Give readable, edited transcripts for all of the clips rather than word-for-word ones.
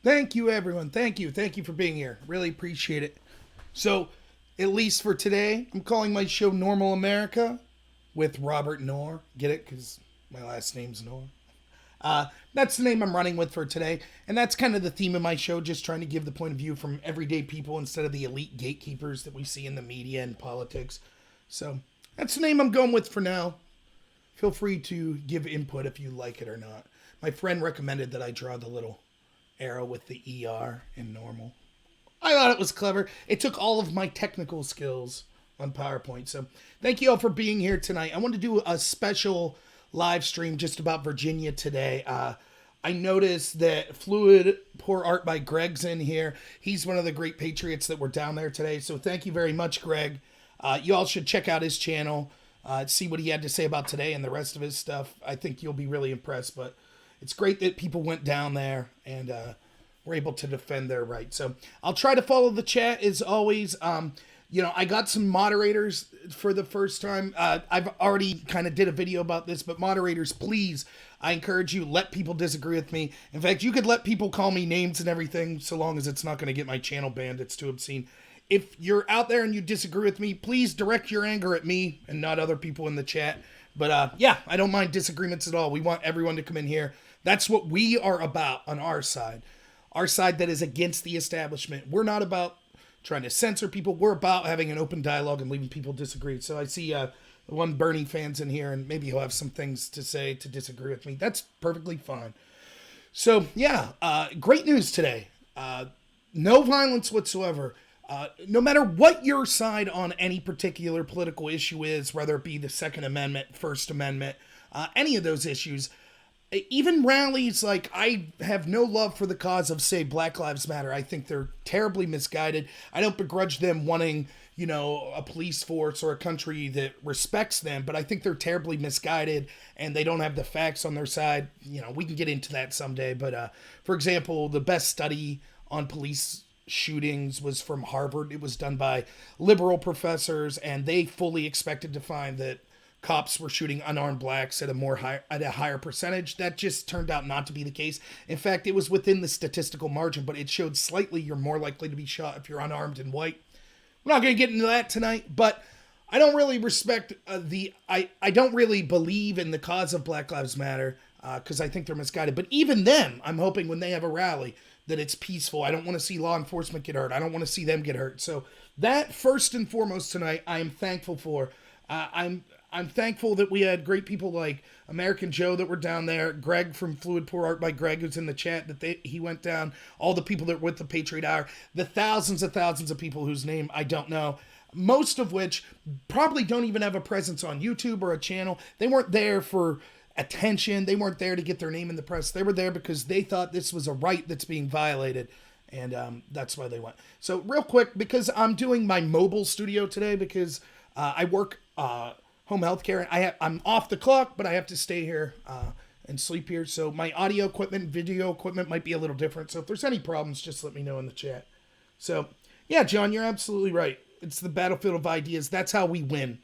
Thank you, everyone. Thank you. Thank you for being here. Really appreciate it. So, at least for today, I'm calling my show Normal America with Robert Knorr. Get it? Because my last name's Knorr. That's the name I'm running with for today. And that's kind of the theme of my show, just trying to give the point of view from everyday people instead of the elite gatekeepers that we see in the media and politics. So, that's the name I'm going with for now. Feel free to give input if you like it or not. My friend recommended that I draw the little arrow with the ER in normal. I thought it was clever. It took all of my technical skills on PowerPoint. So thank you all for being here tonight. I want to do a special live stream just about Virginia today. I noticed that Fluid Poor Art by Greg's in here. He's one of the great patriots that were down there today. So thank you very much, Greg. You all should check out his channel, see what he had to say about today and the rest of his stuff. I think you'll be really impressed, but it's great that people went down there and were able to defend their rights. So I'll try to follow the chat as always. I got some moderators for the first time. I've already kind of did a video about this, but moderators, please, I encourage you, let people disagree with me. In fact, you could let people call me names and everything, so long as it's not going to get my channel banned. It's too obscene. If you're out there and you disagree with me, please direct your anger at me and not other people in the chat. But I don't mind disagreements at all. We want everyone to come in here. That's what we are about on our side. Our side that is against the establishment. We're not about trying to censor people. We're about having an open dialogue and leaving people disagree. So I see one Bernie fan's in here, and maybe he'll have some things to say to disagree with me. That's perfectly fine. So, great news today. No violence whatsoever. No matter what your side on any particular political issue is, whether it be the Second Amendment, First Amendment, any of those issues, even rallies, like, I have no love for the cause of, say, Black Lives Matter. I think they're terribly misguided. I don't begrudge them wanting, a police force or a country that respects them, but I think they're terribly misguided and they don't have the facts on their side. We can get into that someday, but for example, the best study on police shootings was from Harvard. It was done by liberal professors, and they fully expected to find that cops were shooting unarmed blacks at a higher percentage. That just turned out not to be the case. In fact, it was within the statistical margin, but it showed slightly you're more likely to be shot if you're unarmed and white. We're not going to get into that tonight, but I don't really respect I don't really believe in the cause of Black Lives Matter because I think they're misguided. But even them, I'm hoping when they have a rally that it's peaceful. I don't want to see law enforcement get hurt. I don't want to see them get hurt. So that, first and foremost tonight, I am thankful for. I'm thankful that we had great people like American Joe that were down there, Greg from Fluid Poor Art by Greg, who's in the chat, he went down, all the people that were with the Patriot Hour, the thousands of people whose name I don't know, most of which probably don't even have a presence on YouTube or a channel. They weren't there for attention. They weren't there to get their name in the press. They were there because they thought this was a right that's being violated. And that's why they went. So real quick, because I'm doing my mobile studio today because I work home healthcare. And I'm off the clock, but I have to stay here and sleep here. So my audio equipment, video equipment might be a little different. So if there's any problems, just let me know in the chat. So yeah, John, you're absolutely right. It's the battlefield of ideas. That's how we win,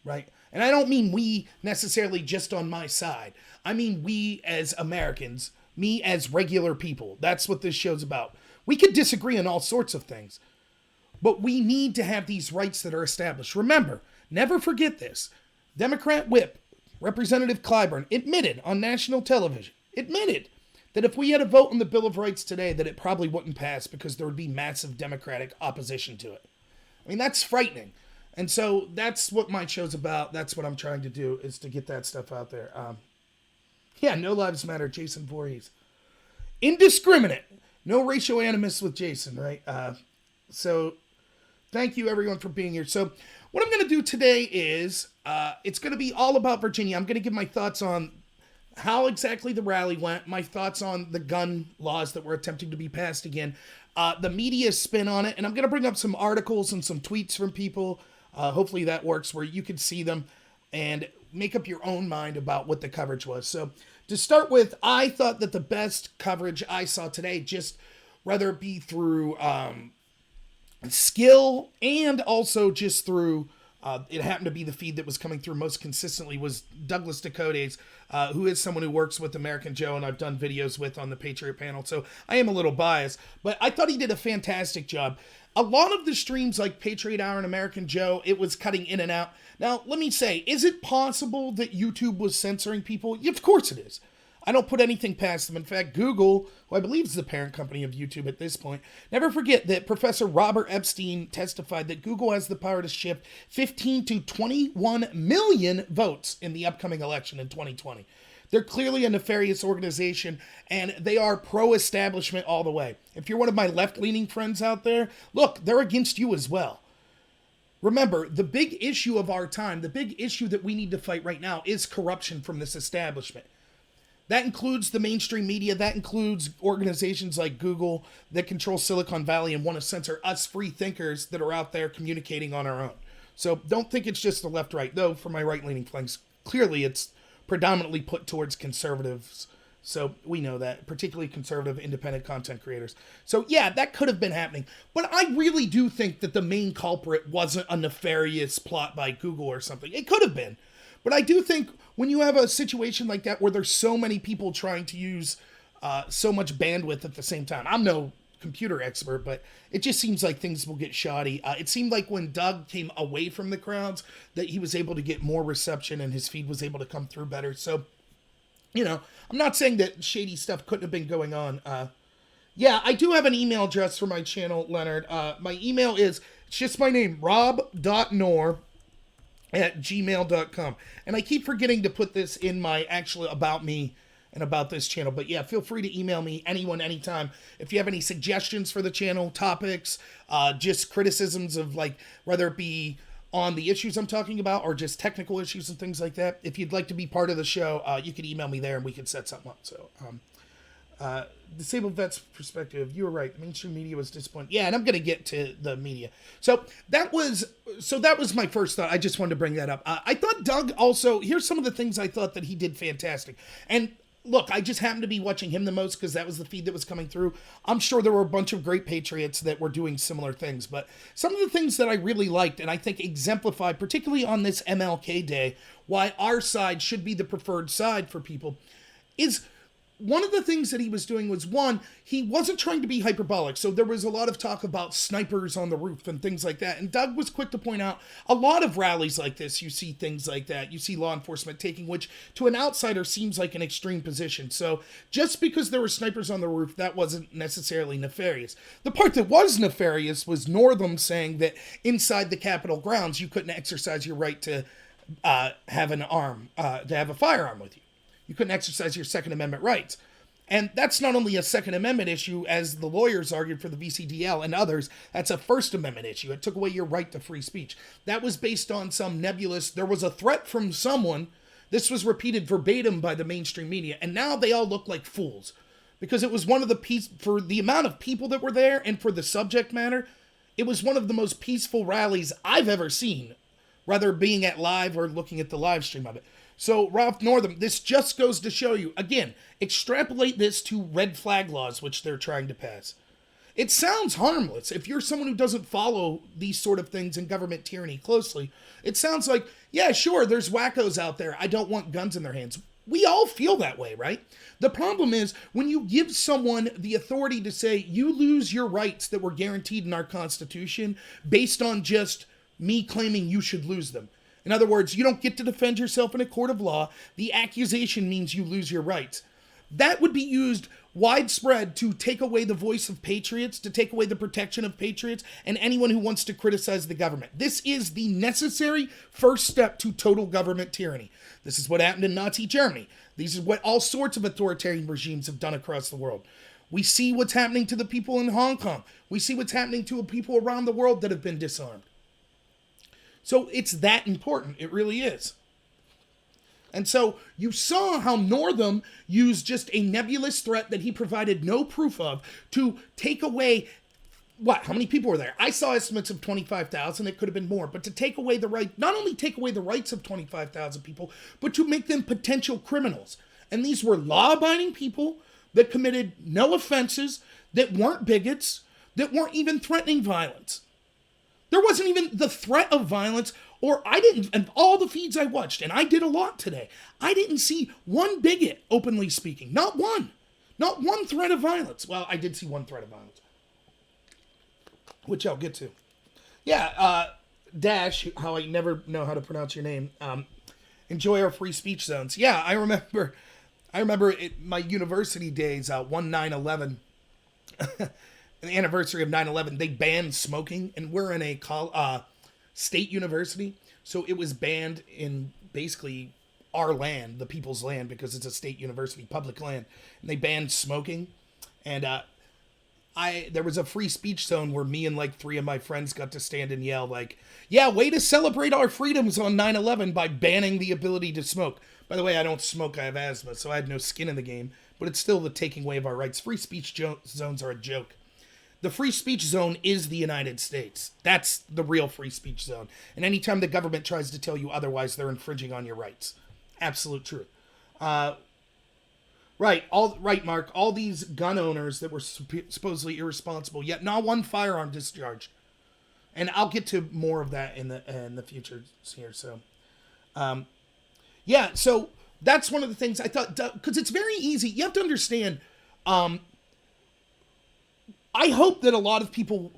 right? And I don't mean we necessarily just on my side. I mean we as Americans, me as regular people. That's what this show's about. We could disagree on all sorts of things, but we need to have these rights that are established. Remember, never forget this. Democrat whip, Representative Clyburn, admitted on national television, that if we had a vote on the Bill of Rights today, that it probably wouldn't pass because there would be massive Democratic opposition to it. I mean, that's frightening. And so that's what my show's about. That's what I'm trying to do, is to get that stuff out there. Yeah, no lives matter, Jason Voorhees. Indiscriminate. No racial animus with Jason, right? So thank you, everyone, for being here. So what I'm going to do today is it's going to be all about Virginia. I'm going to give my thoughts on how exactly the rally went, my thoughts on the gun laws that were attempting to be passed again, the media spin on it, and I'm going to bring up some articles and some tweets from people. Hopefully that works where you can see them and make up your own mind about what the coverage was. So to start with, I thought that the best coverage I saw today, just whether it be through skill and also just through, it happened to be the feed that was coming through most consistently, was Douglas Dakota's, who is someone who works with American Joe and I've done videos with on the Patriot panel. So I am a little biased, but I thought he did a fantastic job. A lot of the streams like Patriot Hour and American Joe, it was cutting in and out. Now, let me say, is it possible that YouTube was censoring people? Yeah, of course it is. I don't put anything past them. In fact, Google, who I believe is the parent company of YouTube at this point, never forget that Professor Robert Epstein testified that Google has the power to shift 15 to 21 million votes in the upcoming election in 2020. They're clearly a nefarious organization, and they are pro-establishment all the way. If you're one of my left-leaning friends out there, look, they're against you as well. Remember, the big issue of our time, the big issue that we need to fight right now is corruption from this establishment. That includes the mainstream media. That includes organizations like Google that control Silicon Valley and want to censor us free thinkers that are out there communicating on our own. So don't think it's just the left-right. Though, for my right-leaning flanks, clearly it's predominantly put towards conservatives. So we know that, particularly conservative independent content creators. So yeah, that could have been happening. But I really do think that the main culprit wasn't a nefarious plot by Google or something. It could have been. But I do think when you have a situation like that where there's so many people trying to use so much bandwidth at the same time, I'm no computer expert, but it just seems like things will get shoddy. It seemed like when Doug came away from the crowds that he was able to get more reception and his feed was able to come through better. So, you know, I'm not saying that shady stuff couldn't have been going on. Yeah, I do have an email address for my channel, Leonard. My email is, it's just my name, rob.nor@gmail.com. And I keep forgetting to put this in my actual about me and about this channel. But yeah, feel free to email me, anyone, anytime. If you have any suggestions for the channel, topics, just criticisms of, like, whether it be on the issues I'm talking about or just technical issues and things like that. If you'd like to be part of the show, you can email me there and we can set something up. So, disabled vets perspective, you were right. The mainstream media was disappointed. Yeah, and I'm going to get to the media. So that was my first thought. I just wanted to bring that up. I thought Doug also, here's some of the things I thought that he did fantastic. And look, I just happened to be watching him the most because that was the feed that was coming through. I'm sure there were a bunch of great patriots that were doing similar things, but some of the things that I really liked and I think exemplified, particularly on this MLK Day, why our side should be the preferred side for people is one of the things that he was doing was, one, he wasn't trying to be hyperbolic. So there was a lot of talk about snipers on the roof and things like that. And Doug was quick to point out a lot of rallies like this, you see things like that. You see law enforcement taking, which to an outsider seems like an extreme position. So just because there were snipers on the roof, that wasn't necessarily nefarious. The part that was nefarious was Northam saying that inside the Capitol grounds, you couldn't exercise your right to have an arm, to have a firearm with you. You couldn't exercise your Second Amendment rights. And that's not only a Second Amendment issue, as the lawyers argued for the VCDL and others, that's a First Amendment issue. It took away your right to free speech. That was based on some nebulous, there was a threat from someone. This was repeated verbatim by the mainstream media. And now they all look like fools. Because it was one of the for the amount of people that were there and for the subject matter, it was one of the most peaceful rallies I've ever seen, whether being at live or looking at the live stream of it. So, Ralph Northam, this just goes to show you, again, extrapolate this to red flag laws, which they're trying to pass. It sounds harmless. If you're someone who doesn't follow these sort of things in government tyranny closely, it sounds like, yeah, sure, there's wackos out there. I don't want guns in their hands. We all feel that way, right? The problem is when you give someone the authority to say you lose your rights that were guaranteed in our Constitution based on just me claiming you should lose them. In other words, you don't get to defend yourself in a court of law. The accusation means you lose your rights. That would be used widespread to take away the voice of patriots, to take away the protection of patriots, and anyone who wants to criticize the government. This is the necessary first step to total government tyranny. This is what happened in Nazi Germany. These are what all sorts of authoritarian regimes have done across the world. We see what's happening to the people in Hong Kong. We see what's happening to people around the world that have been disarmed. So it's that important. It really is. And so you saw how Northam used just a nebulous threat that he provided no proof of to take away, how many people were there? I saw estimates of 25,000. It could have been more. But to take away the right, not only take away the rights of 25,000 people, but to make them potential criminals. And these were law-abiding people that committed no offenses, that weren't bigots, that weren't even threatening violence. There wasn't even the threat of violence, or and all the feeds I watched, and I did a lot today, I didn't see one bigot openly speaking. Not one. Not one threat of violence. Well, I did see one threat of violence, which I'll get to. Yeah, Dash, how I never know how to pronounce your name. Enjoy our free speech zones. Yeah, I remember my university days, 9/11. The anniversary of 9/11, they banned smoking, and we're in a state university, so it was banned in basically our land, the people's land, because it's a state university, public land, and they banned smoking. And there was a free speech zone where me and like 3 of my friends got to stand and yell like, yeah, way to celebrate our freedoms on 9/11 by banning the ability to smoke. By the way, I don't smoke, I have asthma, so I had no skin in the game, but it's still the taking away of our rights. Free speech zones are a joke. The free speech zone is the United States. That's the real free speech zone. And anytime the government tries to tell you otherwise, they're infringing on your rights. Absolute truth. Right, Mark. All these gun owners that were supposedly irresponsible, yet not one firearm discharged. And I'll get to more of that in the future here. So, yeah. So that's one of the things I thought, because it's very easy. You have to understand. I hope that people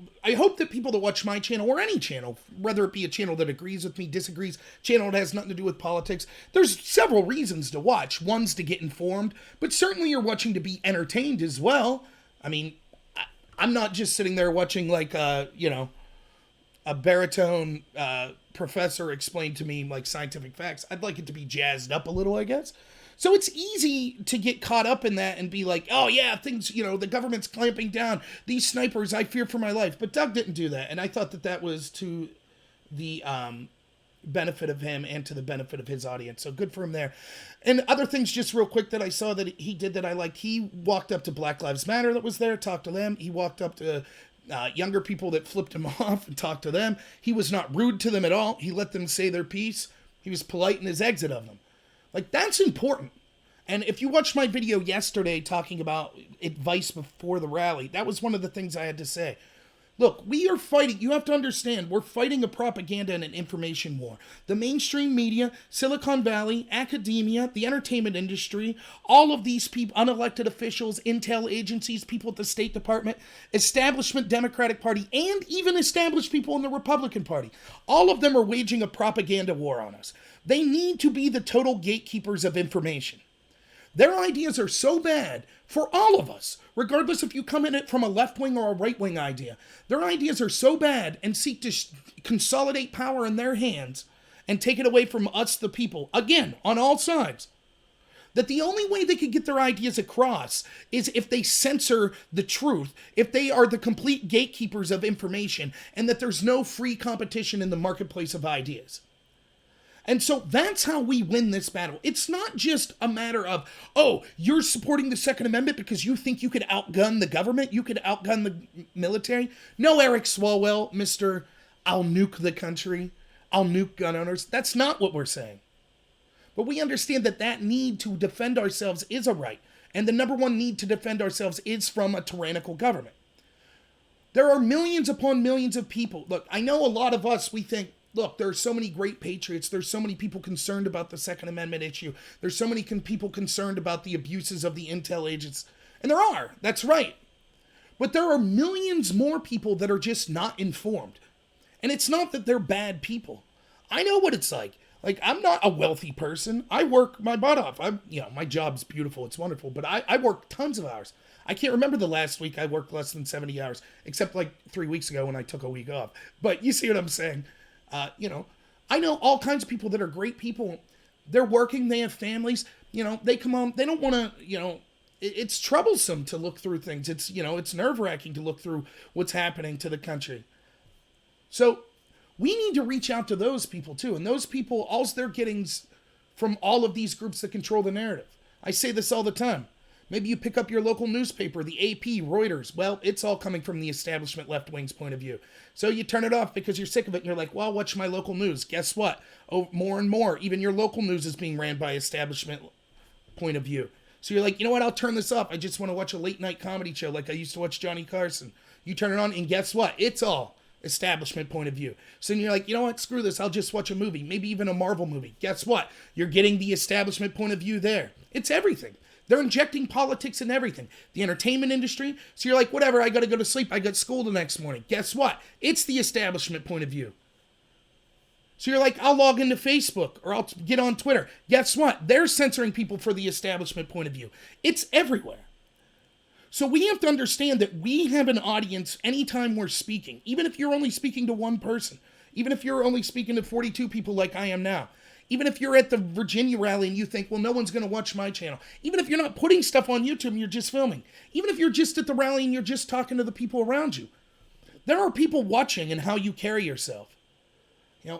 that watch my channel or any channel, whether it be a channel that agrees with me, disagrees, channel that has nothing to do with politics, there's several reasons to watch. One's to get informed, but certainly you're watching to be entertained as well. I mean, I'm not just sitting there watching like, a baritone professor explain to me like scientific facts. I'd like it to be jazzed up a little, I guess. So it's easy to get caught up in that and be like, oh yeah, things, the government's clamping down. These snipers, I fear for my life. But Doug didn't do that. And I thought that was to the benefit of him and to the benefit of his audience. So good for him there. And other things just real quick that I saw that he did that I liked. He walked up to Black Lives Matter that was there, talked to them. He walked up to younger people that flipped him off and talked to them. He was not rude to them at all. He let them say their piece. He was polite in his exit of them. Like, that's important. And if you watched my video yesterday talking about advice before the rally, that was one of the things I had to say. Look, we are fighting, you have to understand, we're fighting a propaganda and an information war. The mainstream media, Silicon Valley, academia, the entertainment industry, all of these people, unelected officials, intel agencies, people at the State Department, establishment Democratic Party, and even established people in the Republican Party. All of them are waging a propaganda war on us. They need to be the total gatekeepers of information. Their ideas are so bad for all of us, regardless if you come in it from a left-wing or a right-wing idea. Their ideas are so bad and seek to consolidate power in their hands and take it away from us, the people, again, on all sides. That the only way they could get their ideas across is if they censor the truth, if they are the complete gatekeepers of information, and that there's no free competition in the marketplace of ideas. And so that's how we win this battle. It's not just a matter of, oh, you're supporting the Second Amendment because you think you could outgun the government, you could outgun the military. No, Eric Swalwell, Mr. I'll nuke the country, I'll nuke gun owners. That's not what we're saying. But we understand that that need to defend ourselves is a right. And the number one need to defend ourselves is from a tyrannical government. There are millions upon millions of people. Look, I know a lot of us, we think, look, there are so many great patriots. There's so many people concerned about the Second Amendment issue. There's so many people concerned about the abuses of the intel agents. And there are. That's right. But there are millions more people that are just not informed. And it's not that they're bad people. I know what it's like. Like, I'm not a wealthy person. I work my butt off. My job's beautiful. It's wonderful. But I work tons of hours. I can't remember the last week I worked less than 70 hours, except like 3 weeks ago when I took a week off. But you see what I'm saying? I know all kinds of people that are great people. They're working. They have families. They come home. They don't want to, it's troublesome to look through things. It's, it's nerve-wracking to look through what's happening to the country. So we need to reach out to those people too. And those people, all they're getting from all of these groups that control the narrative. I say this all the time. Maybe you pick up your local newspaper, the AP, Reuters. Well, it's all coming from the establishment left wing's point of view. So you turn it off because you're sick of it and you're like, well, watch my local news. Guess what? Oh, more and more, even your local news is being ran by establishment point of view. So you're like, you know what? I'll turn this off. I just want to watch a late night comedy show like I used to watch Johnny Carson. You turn it on and guess what? It's all establishment point of view. So then you're like, you know what? Screw this. I'll just watch a movie, maybe even a Marvel movie. Guess what? You're getting the establishment point of view there. It's everything. They're injecting politics in everything. The entertainment industry. So you're like, whatever, I got to go to sleep. I got school the next morning. Guess what? It's the establishment point of view. So you're like, I'll log into Facebook or I'll get on Twitter. Guess what? They're censoring people for the establishment point of view. It's everywhere. So we have to understand that we have an audience anytime we're speaking, even if you're only speaking to one person, even if you're only speaking to 42 people like I am now, even if you're at the Virginia rally and you think, well, no one's going to watch my channel, even if you're not putting stuff on YouTube and you're just filming, even if you're just at the rally and you're just talking to the people around you, there are people watching and how you carry yourself.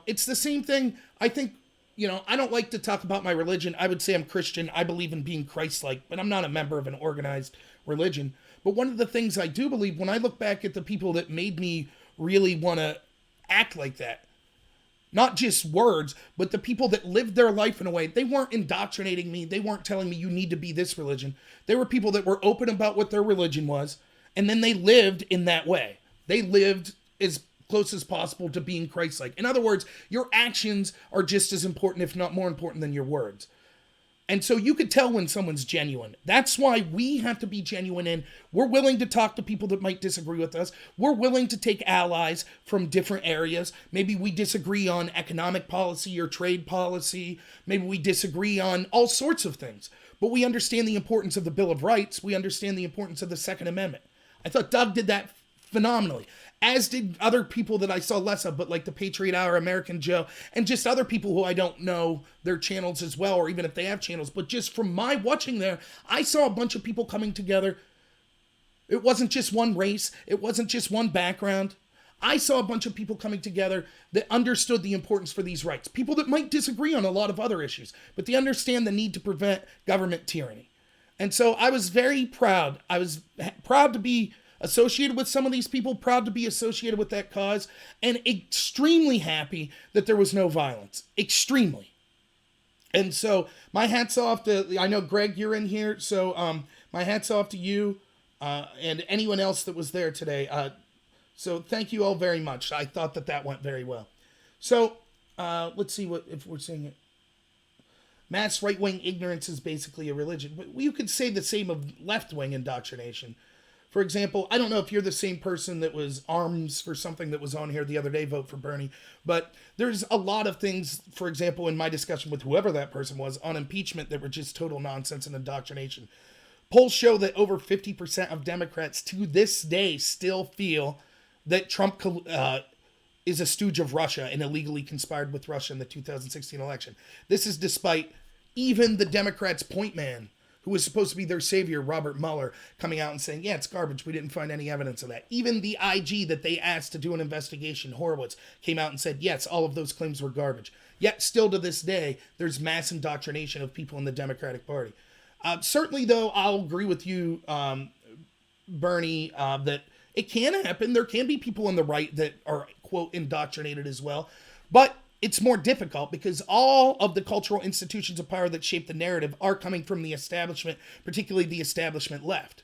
It's the same thing. I think, I don't like to talk about my religion. I would say I'm Christian. I believe in being Christ-like, but I'm not a member of an organized religion. But one of the things I do believe, when I look back at the people that made me really want to act like that, not just words, but the people that lived their life in a way, they weren't indoctrinating me. They weren't telling me you need to be this religion. They were people that were open about what their religion was, and then they lived in that way. They lived as close as possible to being Christ-like. In other words, your actions are just as important, if not more important, than your words. And so you could tell when someone's genuine. That's why we have to be genuine, and we're willing to talk to people that might disagree with us. We're willing to take allies from different areas. Maybe we disagree on economic policy or trade policy. Maybe we disagree on all sorts of things. But we understand the importance of the Bill of Rights. We understand the importance of the Second Amendment. I thought Doug did that phenomenally, as did other people that I saw less of, but like the Patriot Hour, American Joe, and just other people who I don't know their channels as well, or even if they have channels. But just from my watching there, I saw a bunch of people coming together. It wasn't just one race. It wasn't just one background. I saw a bunch of people coming together that understood the importance for these rights. People that might disagree on a lot of other issues, but they understand the need to prevent government tyranny. And so I was very proud. I was proud to be associated with some of these people, proud to be associated with that cause, and extremely happy that there was no violence. Extremely. And so my hat's off to, I know Greg, you're in here, so my hat's off to you and anyone else that was there today. So thank you all very much. I thought that went very well. So let's see if we're seeing it. Mass right-wing ignorance is basically a religion. But you could say the same of left-wing indoctrination. For example, I don't know if you're the same person that was arms for something that was on here the other day, vote for Bernie, but there's a lot of things, for example, in my discussion with whoever that person was on impeachment that were just total nonsense and indoctrination. Polls show that over 50% of Democrats to this day still feel that Trump is a stooge of Russia and illegally conspired with Russia in the 2016 election. This is despite even the Democrats' point man, who was supposed to be their savior, Robert Mueller, coming out and saying, yeah, it's garbage. We didn't find any evidence of that. Even the IG that they asked to do an investigation, Horowitz, came out and said, yes, all of those claims were garbage. Yet still to this day, there's mass indoctrination of people in the Democratic Party. Certainly, though, I'll agree with you, Bernie, that it can happen. There can be people on the right that are, quote, indoctrinated as well. But it's more difficult because all of the cultural institutions of power that shape the narrative are coming from the establishment, particularly the establishment left.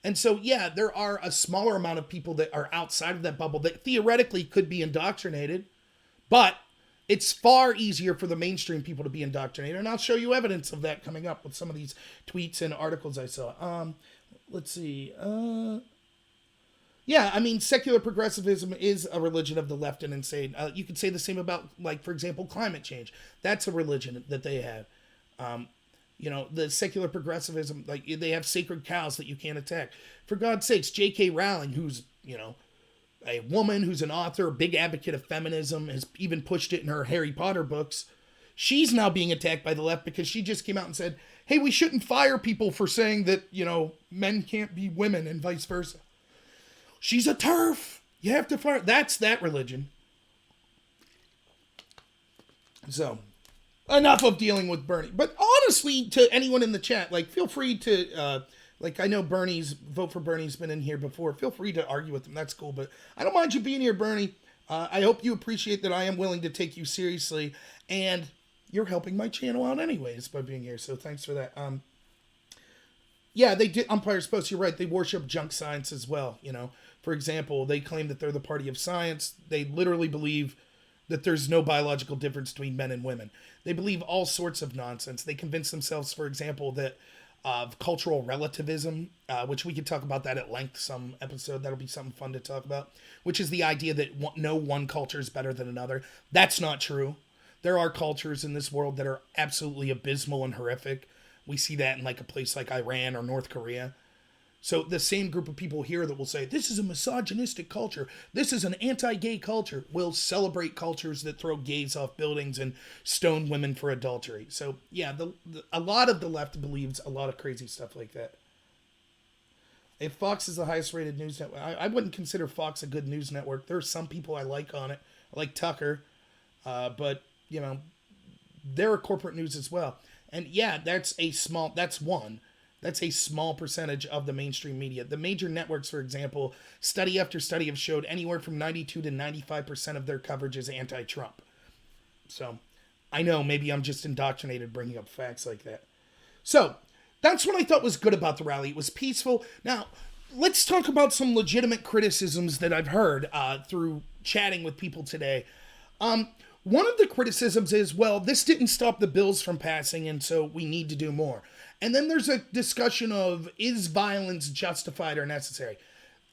And so, yeah, there are a smaller amount of people that are outside of that bubble that theoretically could be indoctrinated, but it's far easier for the mainstream people to be indoctrinated. And I'll show you evidence of that coming up with some of these tweets and articles I saw. Let's see. Yeah, I mean, secular progressivism is a religion of the left and insane. You could say the same about, like, for example, climate change. That's a religion that they have. The secular progressivism, like, they have sacred cows that you can't attack. For God's sakes, J.K. Rowling, who's, a woman who's an author, a big advocate of feminism, has even pushed it in her Harry Potter books. She's now being attacked by the left because she just came out and said, hey, we shouldn't fire people for saying that, men can't be women and vice versa. She's a TERF. You have to fire. That's that religion. So, enough of dealing with Bernie. But honestly, to anyone in the chat, feel free to, I know Vote for Bernie's been in here before. Feel free to argue with him. That's cool. But I don't mind you being here, Bernie. I hope you appreciate that I am willing to take you seriously. And you're helping my channel out anyways by being here. So thanks for that. Yeah, they did. Umpire's Post, you're right. They worship junk science as well, For example, they claim that they're the party of science. They literally believe that there's no biological difference between men and women. They believe all sorts of nonsense. They convince themselves, for example, that of cultural relativism, which we could talk about that at length some episode. That'll be something fun to talk about, which is the idea that no one culture is better than another. That's not true. There are cultures in this world that are absolutely abysmal and horrific. We see that in a place like Iran or North Korea. So the same group of people here that will say, this is a misogynistic culture, this is an anti-gay culture, will celebrate cultures that throw gays off buildings and stone women for adultery. So yeah, a lot of the left believes a lot of crazy stuff like that. If Fox is the highest rated news network, I wouldn't consider Fox a good news network. There are some people I like on it. I like Tucker, but they're a corporate news as well. And yeah, that's a small percentage of the mainstream media. The major networks, for example, study after study have showed anywhere from 92 to 95% of their coverage is anti-Trump. So I know maybe I'm just indoctrinated bringing up facts like that. So that's what I thought was good about the rally. It was peaceful. Now, let's talk about some legitimate criticisms that I've heard through chatting with people today. One of the criticisms is, well, this didn't stop the bills from passing, and so we need to do more. And then there's a discussion of, is violence justified or necessary?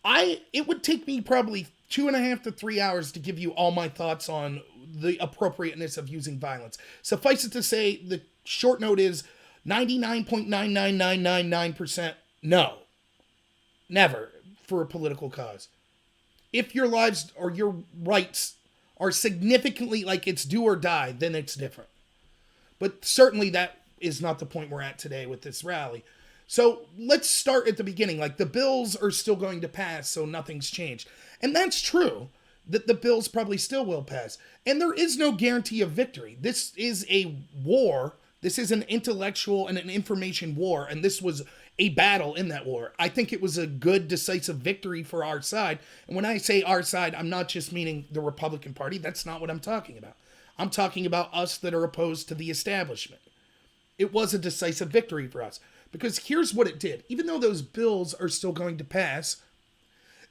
It would take me probably 2.5 to 3 hours to give you all my thoughts on the appropriateness of using violence. Suffice it to say, the short note is 99.99999% no. Never for a political cause. If your lives or your rights are significantly it's do or die, then it's different. But certainly that is not the point we're at today with this rally. So let's start at the beginning. The bills are still going to pass, so nothing's changed. And that's true, that the bills probably still will pass. And there is no guarantee of victory. This is a war. This is an intellectual and an information war, and this was a battle in that war. I think it was a good, decisive victory for our side. And when I say our side, I'm not just meaning the Republican Party. That's not what I'm talking about. I'm talking about us that are opposed to the establishment. It was a decisive victory for us. Because here's what it did. Even though those bills are still going to pass,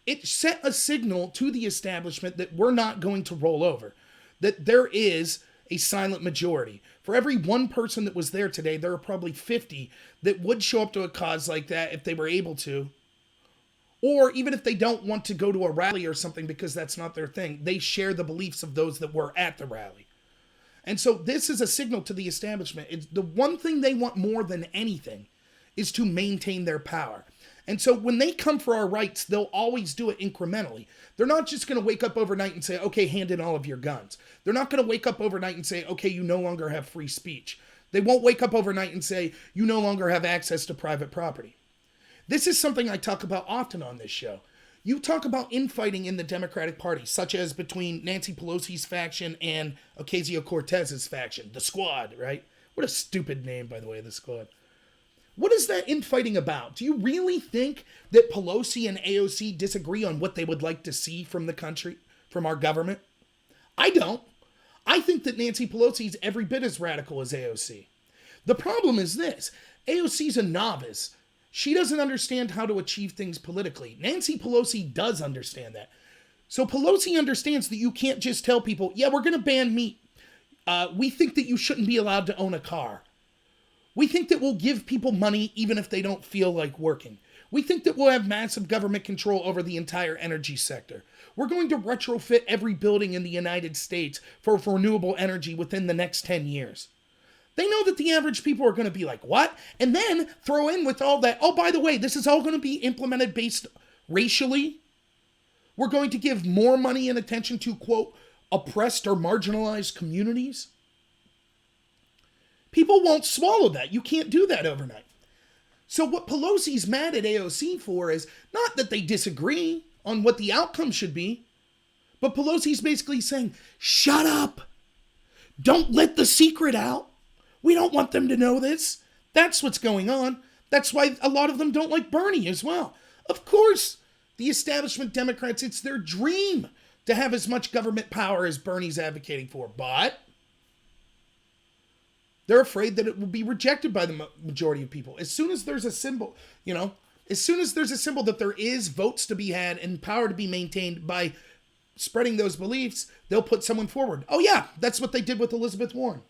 it set a signal to the establishment that we're not going to roll over. That there is a silent majority. For every one person that was there today, there are probably 50 that would show up to a cause like that if they were able to. Or even if they don't want to go to a rally or something because that's not their thing, they share the beliefs of those that were at the rally. And so this is a signal to the establishment. It's the one thing they want more than anything is to maintain their power. And so when they come for our rights, they'll always do it incrementally. They're not just going to wake up overnight and say, okay, hand in all of your guns. They're not going to wake up overnight and say, okay, you no longer have free speech. They won't wake up overnight and say, you no longer have access to private property. This is something I talk about often on this show. You talk about infighting in the Democratic Party, such as between Nancy Pelosi's faction and Ocasio-Cortez's faction, the Squad, right? What a stupid name, by the way, the Squad. What is that infighting about? Do you really think that Pelosi and AOC disagree on what they would like to see from the country, from our government? I don't. I think that Nancy Pelosi is every bit as radical as AOC. The problem is this. AOC's a novice. She doesn't understand how to achieve things politically. Nancy Pelosi does understand that. So Pelosi understands that you can't just tell people, yeah, we're going to ban meat. We think that you shouldn't be allowed to own a car. We think that we'll give people money even if they don't feel like working. We think that we'll have massive government control over the entire energy sector. We're going to retrofit every building in the United States for renewable energy within the next 10 years. They know that the average people are going to be like, what? And then throw in with all that, oh, by the way, this is all going to be implemented based racially. We're going to give more money and attention to, quote, oppressed or marginalized communities. People won't swallow that. You can't do that overnight. So what Pelosi's mad at AOC for is not that they disagree on what the outcome should be, but Pelosi's basically saying, shut up. Don't let the secret out. We don't want them to know this. That's what's going on. That's why a lot of them don't like Bernie as well. Of course, the establishment Democrats, it's their dream to have as much government power as Bernie's advocating for, but they're afraid that it will be rejected by the majority of people. As soon as there's a symbol, as soon as there's a symbol that there is votes to be had and power to be maintained by spreading those beliefs, they'll put someone forward. Oh yeah, that's what they did with Elizabeth Warren.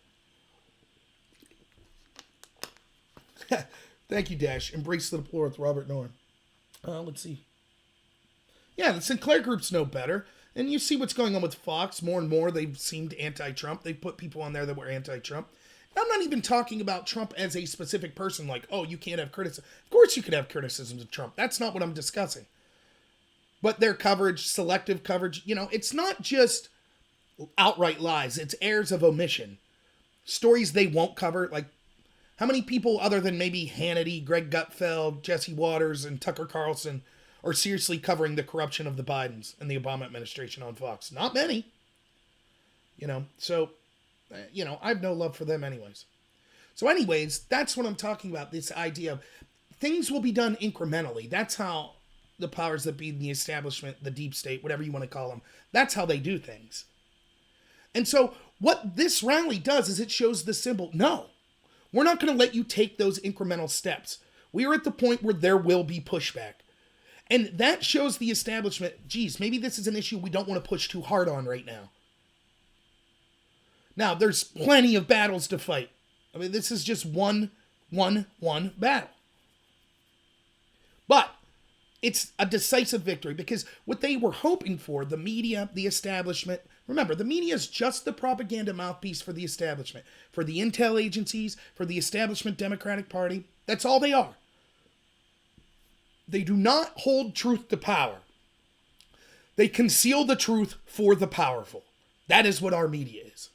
Thank you, Dash. Embrace the deplore with Robert Norm. Let's see. Yeah, the Sinclair groups know better. And you see what's going on with Fox. More and more, they've seemed anti-Trump. They put people on there that were anti-Trump. I'm not even talking about Trump as a specific person, like, oh, you can't have criticism. Of course you could have criticisms of Trump. That's not what I'm discussing. But their coverage, selective coverage, it's not just outright lies. It's errors of omission. Stories they won't cover, like, how many people other than maybe Hannity, Greg Gutfeld, Jesse Waters, and Tucker Carlson are seriously covering the corruption of the Bidens and the Obama administration on Fox? Not many. So I have no love for them anyways. So anyways, that's what I'm talking about, this idea of things will be done incrementally. That's how the powers that be, the establishment, the deep state, whatever you want to call them, that's how they do things. And so what this rally does is it shows the symbol. No, we're not going to let you take those incremental steps. We are at the point where there will be pushback. And that shows the establishment, geez, maybe this is an issue we don't want to push too hard on right now. Now, there's plenty of battles to fight. I mean, this is just one battle. But it's a decisive victory because what they were hoping for, the media, the establishment, remember, the media is just the propaganda mouthpiece for the establishment, for the intel agencies, for the establishment Democratic Party. That's all they are. They do not hold truth to power. They conceal the truth for the powerful. That is what our media is.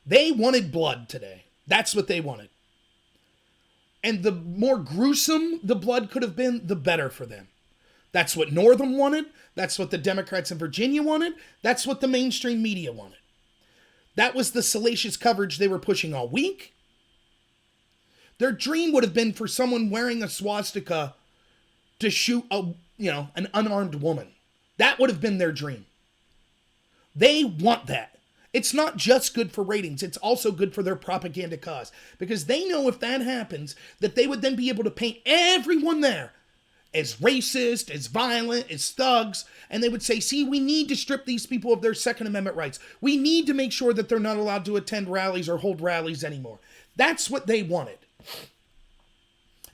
They wanted blood today. That's what they wanted. And the more gruesome the blood could have been, the better for them. That's what Northam wanted. That's what the Democrats in Virginia wanted. That's what the mainstream media wanted. That was the salacious coverage they were pushing all week. Their dream would have been for someone wearing a swastika to shoot an unarmed woman. That would have been their dream. They want that. It's not just good for ratings, it's also good for their propaganda cause. Because they know if that happens, that they would then be able to paint everyone there as racist, as violent, as thugs. And they would say, see, we need to strip these people of their Second Amendment rights. We need to make sure that they're not allowed to attend rallies or hold rallies anymore. That's what they wanted.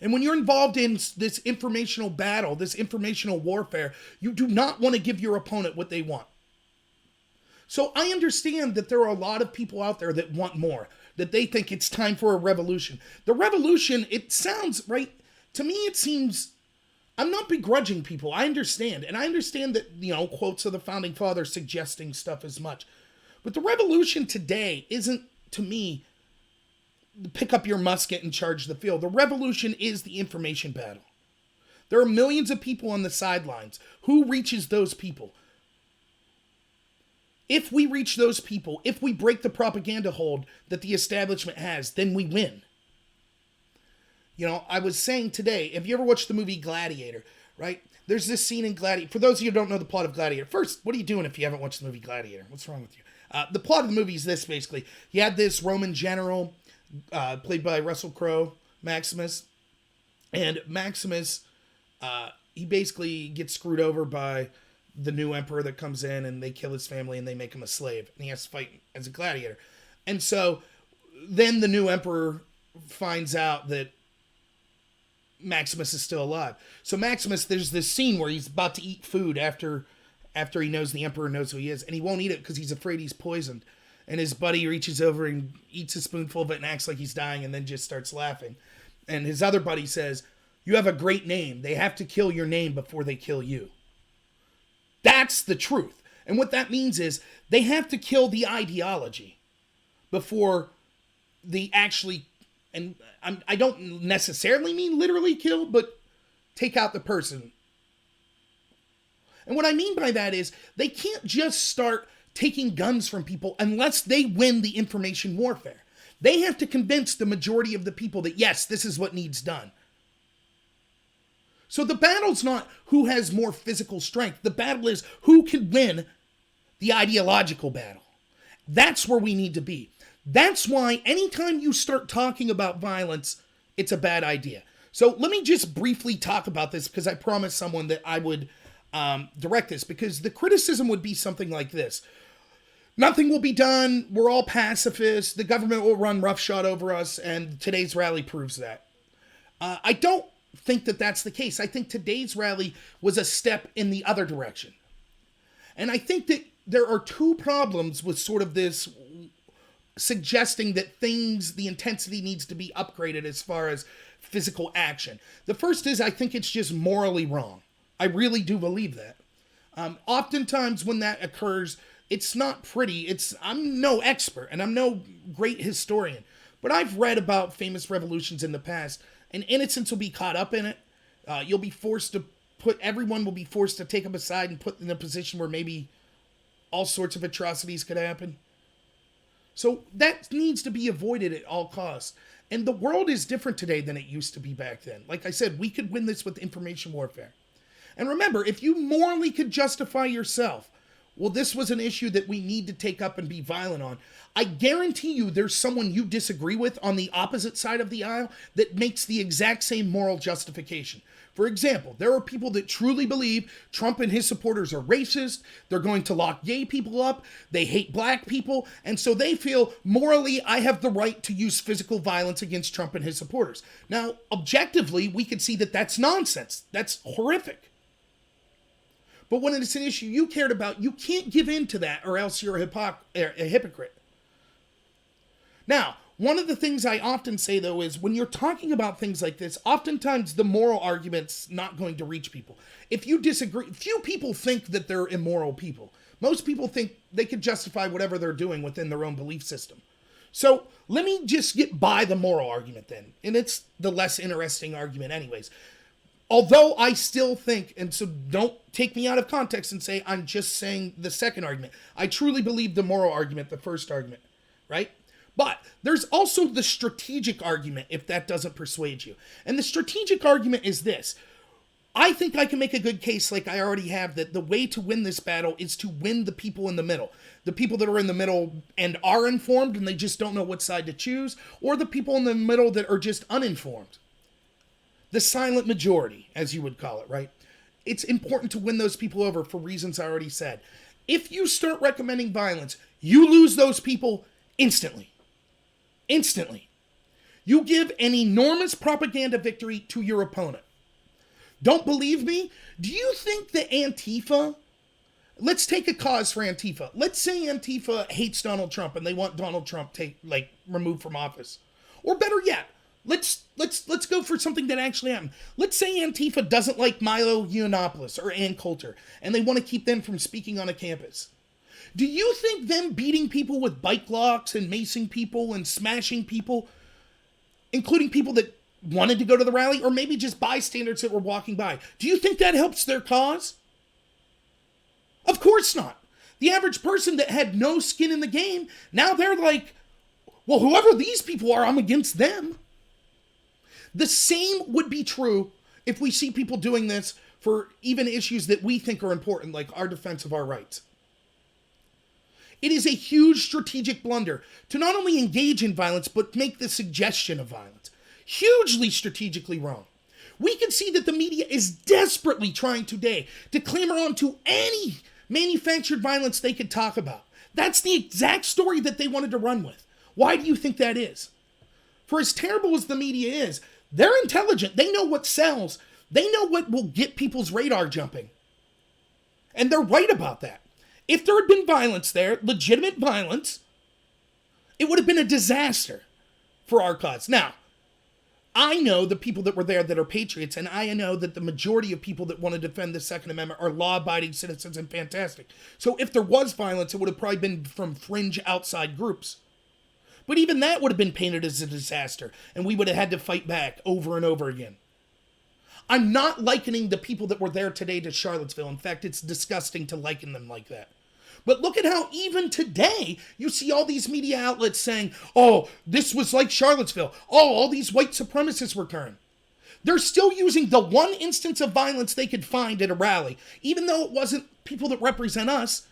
And when you're involved in this informational battle, this informational warfare, you do not want to give your opponent what they want. So I understand that there are a lot of people out there that want more, that they think it's time for a revolution. The revolution, it sounds right. to me it seems, I'm not begrudging people. I understand. And I understand that, quotes of the Founding Fathers suggesting stuff as much. But the revolution today isn't, to me, pick up your musket and charge the field. The revolution is the information battle. There are millions of people on the sidelines. Who reaches those people? If we reach those people, if we break the propaganda hold that the establishment has, then we win. I was saying today, have you ever watched the movie Gladiator, right? There's this scene in Gladiator. For those of you who don't know the plot of Gladiator, first, what are you doing if you haven't watched the movie Gladiator? What's wrong with you? The plot of the movie is this, basically. You had this Roman general, played by Russell Crowe, Maximus. And Maximus, he basically gets screwed over by the new emperor that comes in, and they kill his family and they make him a slave. And he has to fight as a gladiator. And so then the new emperor finds out that Maximus is still alive. So Maximus, there's this scene where he's about to eat food after he knows the emperor knows who he is, and he won't eat it because he's afraid he's poisoned. And his buddy reaches over and eats a spoonful of it and acts like he's dying and then just starts laughing. And his other buddy says, "You have a great name. They have to kill your name before they kill you." That's the truth. And what that means is they have to kill the ideology before they actually, and I don't necessarily mean literally kill, but take out the person. And what I mean by that is they can't just start taking guns from people unless they win the information warfare. They have to convince the majority of the people that, yes, this is what needs done. So the battle's not who has more physical strength. The battle is who can win the ideological battle. That's where we need to be. That's why anytime you start talking about violence, it's a bad idea. So let me just briefly talk about this because I promised someone that I would direct this, because the criticism would be something like this. Nothing will be done. We're all pacifists. The government will run roughshod over us, and today's rally proves that. I don't think that that's the case. I think today's rally was a step in the other direction. And I think that there are two problems with sort of this suggesting that the intensity needs to be upgraded as far as physical action. The first is I think it's just morally wrong. I really do believe that. Oftentimes when that occurs, it's not pretty. I'm no expert and I'm no great historian, but I've read about famous revolutions in the past, and innocents will be caught up in it. Everyone will be forced to take them aside and put in a position where maybe all sorts of atrocities could happen. So that needs to be avoided at all costs. And the world is different today than it used to be back then. Like I said, we could win this with information warfare. And remember, if you morally could justify yourself, well, this was an issue that we need to take up and be violent on, I guarantee you there's someone you disagree with on the opposite side of the aisle that makes the exact same moral justification. For example, there are people that truly believe Trump and his supporters are racist, they're going to lock gay people up, they hate black people, and so they feel morally I have the right to use physical violence against Trump and his supporters. Now, objectively, we could see that that's nonsense. That's horrific. But when it's an issue you cared about, you can't give in to that or else you're a hypocrite. Now, one of the things I often say, though, is when you're talking about things like this, oftentimes the moral argument's not going to reach people. If you disagree, few people think that they're immoral people. Most people think they can justify whatever they're doing within their own belief system. So let me just get by the moral argument then. And it's the less interesting argument anyways. Although I still think, and so don't take me out of context and say I'm just saying the second argument. I truly believe the moral argument, the first argument, right? But there's also the strategic argument if that doesn't persuade you. And the strategic argument is this. I think I can make a good case, like I already have, that the way to win this battle is to win the people in the middle. The people that are in the middle and are informed and they just don't know what side to choose, or the people in the middle that are just uninformed. The silent majority, as you would call it, right? It's important to win those people over for reasons I already said. If you start recommending violence, you lose those people instantly. Instantly. You give an enormous propaganda victory to your opponent. Don't believe me? Do you think that Antifa, let's take a cause for Antifa. Let's say Antifa hates Donald Trump and they want Donald Trump removed from office. Or better yet, Let's go for something that actually happened. Let's say Antifa doesn't like Milo Yiannopoulos or Ann Coulter, and they want to keep them from speaking on a campus. Do you think them beating people with bike locks and macing people and smashing people, including people that wanted to go to the rally, or maybe just bystanders that were walking by, do you think that helps their cause? Of course not. The average person that had no skin in the game, now they're like, well, whoever these people are, I'm against them. The same would be true if we see people doing this for even issues that we think are important, like our defense of our rights. It is a huge strategic blunder to not only engage in violence, but make the suggestion of violence. Hugely strategically wrong. We can see that the media is desperately trying today to clamor onto any manufactured violence they could talk about. That's the exact story that they wanted to run with. Why do you think that is? For as terrible as the media is, they're intelligent. They know what sells. They know what will get people's radar jumping. And they're right about that. If there had been violence there, legitimate violence, it would have been a disaster for our cause. Now, I know the people that were there that are patriots, and I know that the majority of people that want to defend the Second Amendment are law-abiding citizens and fantastic. So if there was violence, it would have probably been from fringe outside groups. But even that would have been painted as a disaster, and we would have had to fight back over and over again. I'm not likening the people that were there today to Charlottesville. In fact, it's disgusting to liken them like that. But look at how even today you see all these media outlets saying, oh, this was like Charlottesville. Oh, all these white supremacists were turned. They're still using the one instance of violence they could find at a rally, even though it wasn't people that represent us.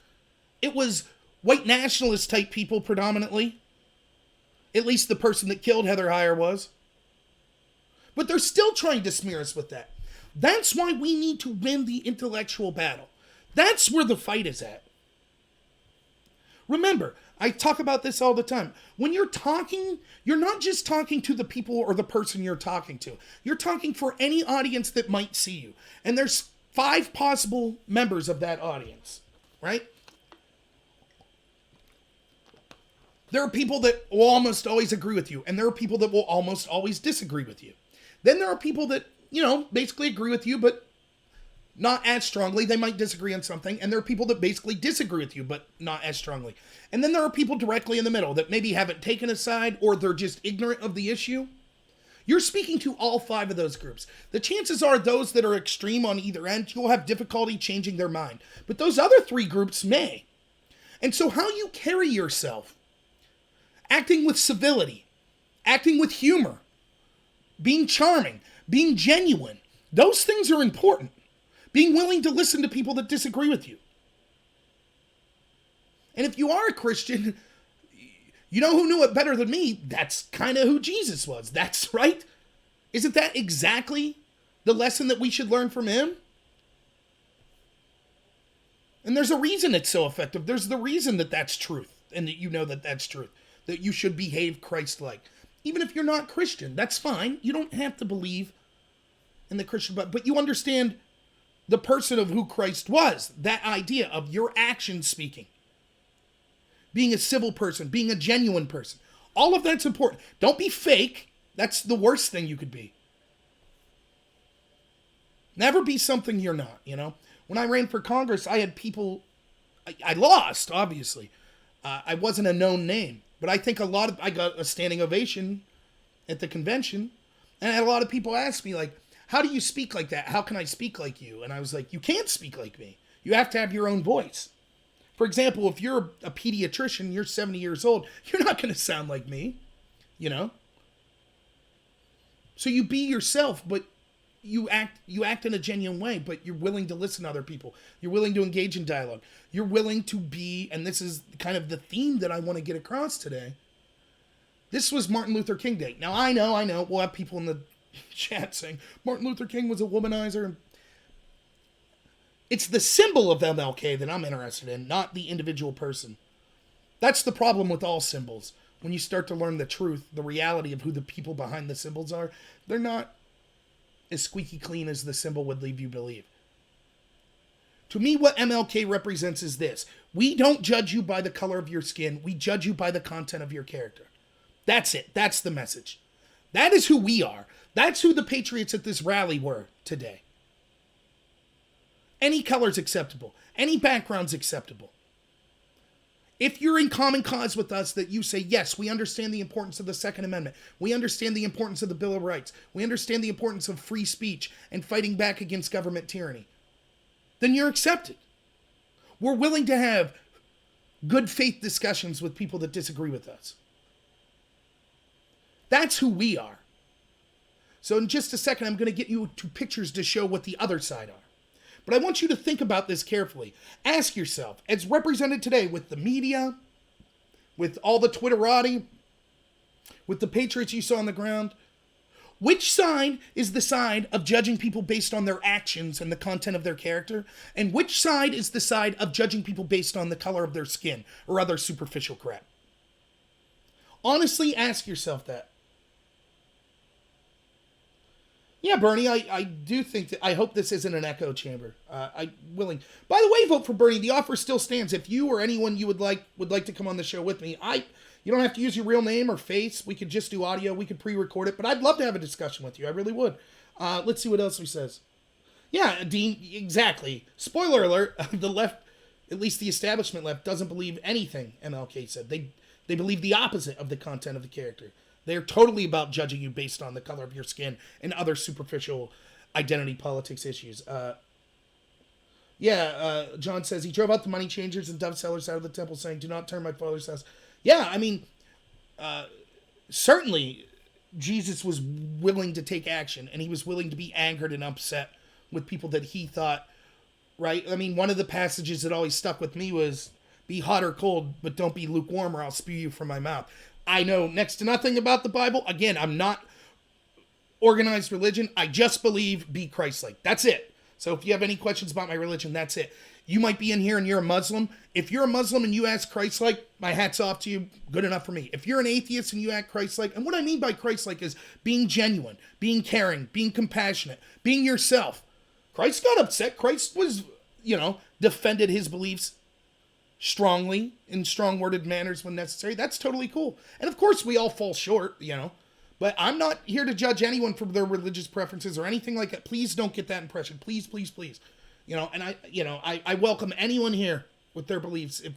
It was white nationalist type people predominantly. At least the person that killed Heather Heyer was. But they're still trying to smear us with that. That's why we need to win the intellectual battle. That's where the fight is at. Remember, I talk about this all the time. When you're talking, you're not just talking to the people or the person you're talking to. You're talking for any audience that might see you. And there's 5 possible members of that audience, right? There are people that will almost always agree with you, and there are people that will almost always disagree with you. Then there are people that, basically agree with you, but not as strongly. They might disagree on something. And there are people that basically disagree with you, but not as strongly. And then there are people directly in the middle that maybe haven't taken a side, or they're just ignorant of the issue. You're speaking to all 5 of those groups. The chances are those that are extreme on either end, you'll have difficulty changing their mind. But those other 3 groups may. And so how you carry yourself, acting with civility, acting with humor, being charming, being genuine, those things are important. Being willing to listen to people that disagree with you. And if you are a Christian, you know who knew it better than me? That's kind of who Jesus was. That's right. Isn't that exactly the lesson that we should learn from him? And there's a reason it's so effective. There's the reason that that's truth, and that you know that that's truth. That you should behave Christ-like. Even if you're not Christian, that's fine. You don't have to believe in the Christian, but you understand the person of who Christ was. That idea of your actions speaking. Being a civil person, being a genuine person. All of that's important. Don't be fake. That's the worst thing you could be. Never be something you're not, When I ran for Congress, I had people, I lost, obviously. I wasn't a known name. But I think I got a standing ovation at the convention. And I had a lot of people ask me, like, how do you speak like that? How can I speak like you? And I was like, you can't speak like me. You have to have your own voice. For example, if you're a pediatrician, you're 70 years old, you're not going to sound like me, So you be yourself, but you act in a genuine way, but you're willing to listen to other people. You're willing to engage in dialogue. You're willing to be, and this is kind of the theme that I want to get across today. This was Martin Luther King Day. Now, I know, we'll have people in the chat saying, Martin Luther King was a womanizer. It's the symbol of MLK that I'm interested in, not the individual person. That's the problem with all symbols. When you start to learn the truth, the reality of who the people behind the symbols are, they're not as squeaky clean as the symbol would leave you believe. To me, what MLK represents is this. We don't judge you by the color of your skin. We judge you by the content of your character. That's it. That's the message. That is who we are. That's who the patriots at this rally were today. Any color's acceptable. Any background's acceptable. If you're in common cause with us, that you say, yes, we understand the importance of the Second Amendment. We understand the importance of the Bill of Rights. We understand the importance of free speech and fighting back against government tyranny. Then you're accepted. We're willing to have good faith discussions with people that disagree with us. That's who we are. So in just a second, I'm going to get you to pictures to show what the other side are. But I want you to think about this carefully. Ask yourself, as represented today with the media, with all the Twitterati, with the patriots you saw on the ground, which side is the side of judging people based on their actions and the content of their character? And which side is the side of judging people based on the color of their skin or other superficial crap? Honestly, ask yourself that. Yeah, Bernie, I do think that, I hope this isn't an echo chamber. By the way, vote for Bernie. The offer still stands. If you or anyone you would like to come on the show with me, you don't have to use your real name or face. We could just do audio. We could pre-record it, but I'd love to have a discussion with you. I really would. Let's see what else he says. Yeah, Dean, exactly. Spoiler alert, the left, at least the establishment left, doesn't believe anything MLK said. They believe the opposite of the content of the character. They're totally about judging you based on the color of your skin and other superficial identity politics issues. John says he drove out the money changers and dove sellers out of the temple saying, do not turn my father's house. Yeah, I mean, certainly Jesus was willing to take action, and he was willing to be angered and upset with people that he thought, right? I mean, one of the passages that always stuck with me was, be hot or cold, but don't be lukewarm or I'll spew you from my mouth. I know next to nothing about the Bible. Again, I'm not organized religion. I just believe be Christ-like. That's it. So if you have any questions about my religion, that's it. You might be in here and you're a Muslim. If you're a Muslim and you ask Christ-like, my hat's off to you. Good enough for me. If you're an atheist and you act Christ-like, and what I mean by Christ-like is being genuine, being caring, being compassionate, being yourself. Christ got upset. Christ was, defended his beliefs strongly in strong-worded manners when necessary. That's totally cool. And of course, we all fall short, But I'm not here to judge anyone for their religious preferences or anything like that. Please don't get that impression. Please, please, please. And I welcome anyone here with their beliefs. If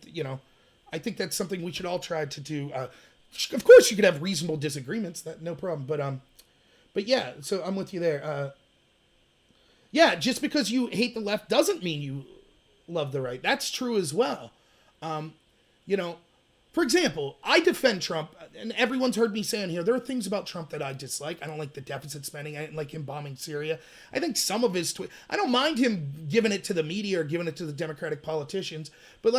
I think that's something we should all try to do. Of course, you could have reasonable disagreements. That no problem. But yeah. So I'm with you there. Just because you hate the left doesn't mean you love the right. That's true as well. For example, I defend Trump, and everyone's heard me say in here, there are things about Trump that I dislike. I don't like the deficit spending. I didn't like him bombing Syria. I think some of his I don't mind him giving it to the media or giving it to the Democratic politicians, but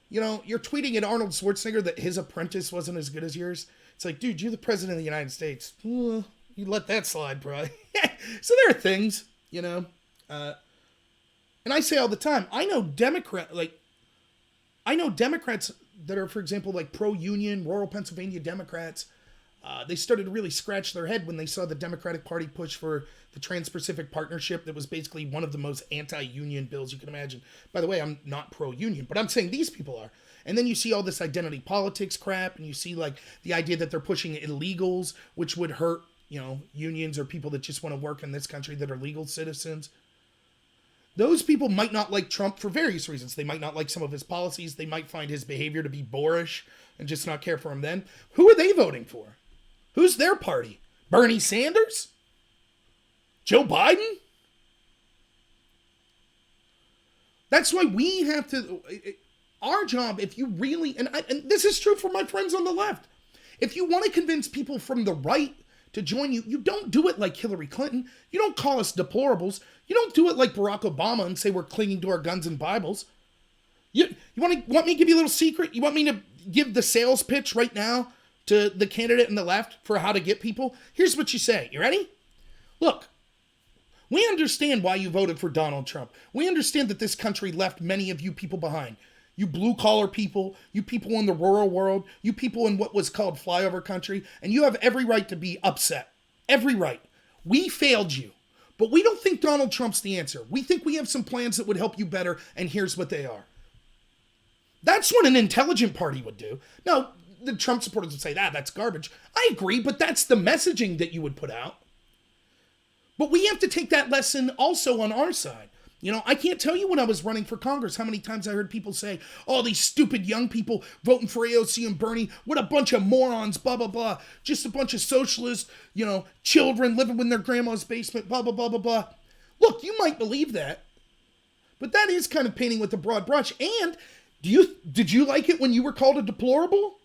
you're tweeting at Arnold Schwarzenegger that his apprentice wasn't as good as yours. It's like, dude, you're the president of the United States. You let that slide, probably. So there are things, and I say all the time, I know Democrats that are, for example, like pro-union, rural Pennsylvania Democrats. They started to really scratch their head when they saw the Democratic Party push for the Trans-Pacific Partnership that was basically one of the most anti-union bills you can imagine. By the way, I'm not pro-union, but I'm saying these people are. And then you see all this identity politics crap, and you see the idea that they're pushing illegals, which would hurt, unions or people that just want to work in this country that are legal citizens. Those people might not like Trump for various reasons. They might not like some of his policies. They might find his behavior to be boorish and just not care for him then. Who are they voting for? Who's their party? Bernie Sanders? Joe Biden? That's why we have to... Our job, if you really... And this is true for my friends on the left. If you want to convince people from the right to join you, you don't do it like Hillary Clinton. You don't call us deplorables. You don't do it like Barack Obama and say we're clinging to our guns and Bibles. You want me to give you a little secret? You want me to give the sales pitch right now to the candidate in the left for how to get people? Here's what you say. You ready? Look, we understand why you voted for Donald Trump. We understand that this country left many of you people behind. You blue-collar people, you people in the rural world, you people in what was called flyover country, and you have every right to be upset. Every right. We failed you. But we don't think Donald Trump's the answer. We think we have some plans that would help you better, and here's what they are. That's what an intelligent party would do. No, the Trump supporters would say, that's garbage. I agree, but that's the messaging that you would put out. But we have to take that lesson also on our side. You know, I can't tell you when I was running for Congress how many times I heard people say, oh, these stupid young people voting for AOC and Bernie, what a bunch of morons, blah, blah, blah. Just a bunch of socialist, children living in their grandma's basement, blah, blah, blah, blah, blah. Look, you might believe that, but that is kind of painting with a broad brush. And did you like it when you were called a deplorable?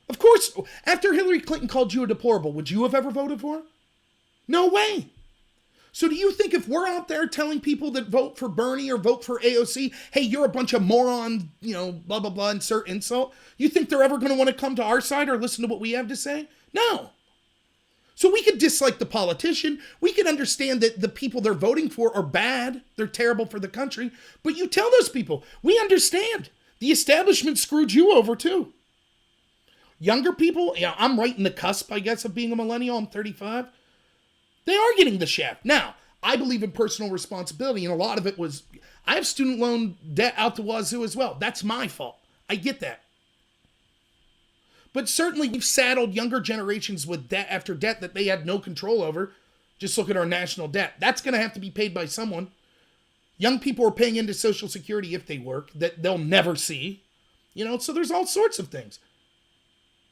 Of course, after Hillary Clinton called you a deplorable, would you have ever voted for her? No way. So do you think if we're out there telling people that vote for Bernie or vote for AOC, hey, you're a bunch of morons, blah, blah, blah, insert insult, you think they're ever going to want to come to our side or listen to what we have to say? No. So we could dislike the politician. We could understand that the people they're voting for are bad. They're terrible for the country. But you tell those people, we understand. The establishment screwed you over too. Younger people, I'm right in the cusp, I guess, of being a millennial. I'm 35. They are getting the shaft. Now, I believe in personal responsibility, and a lot of it was, I have student loan debt out the wazoo as well. That's my fault. I get that. But certainly we've saddled younger generations with debt after debt that they had no control over. Just look at our national debt. That's going to have to be paid by someone. Young people are paying into Social Security if they work that they'll never see. So there's all sorts of things.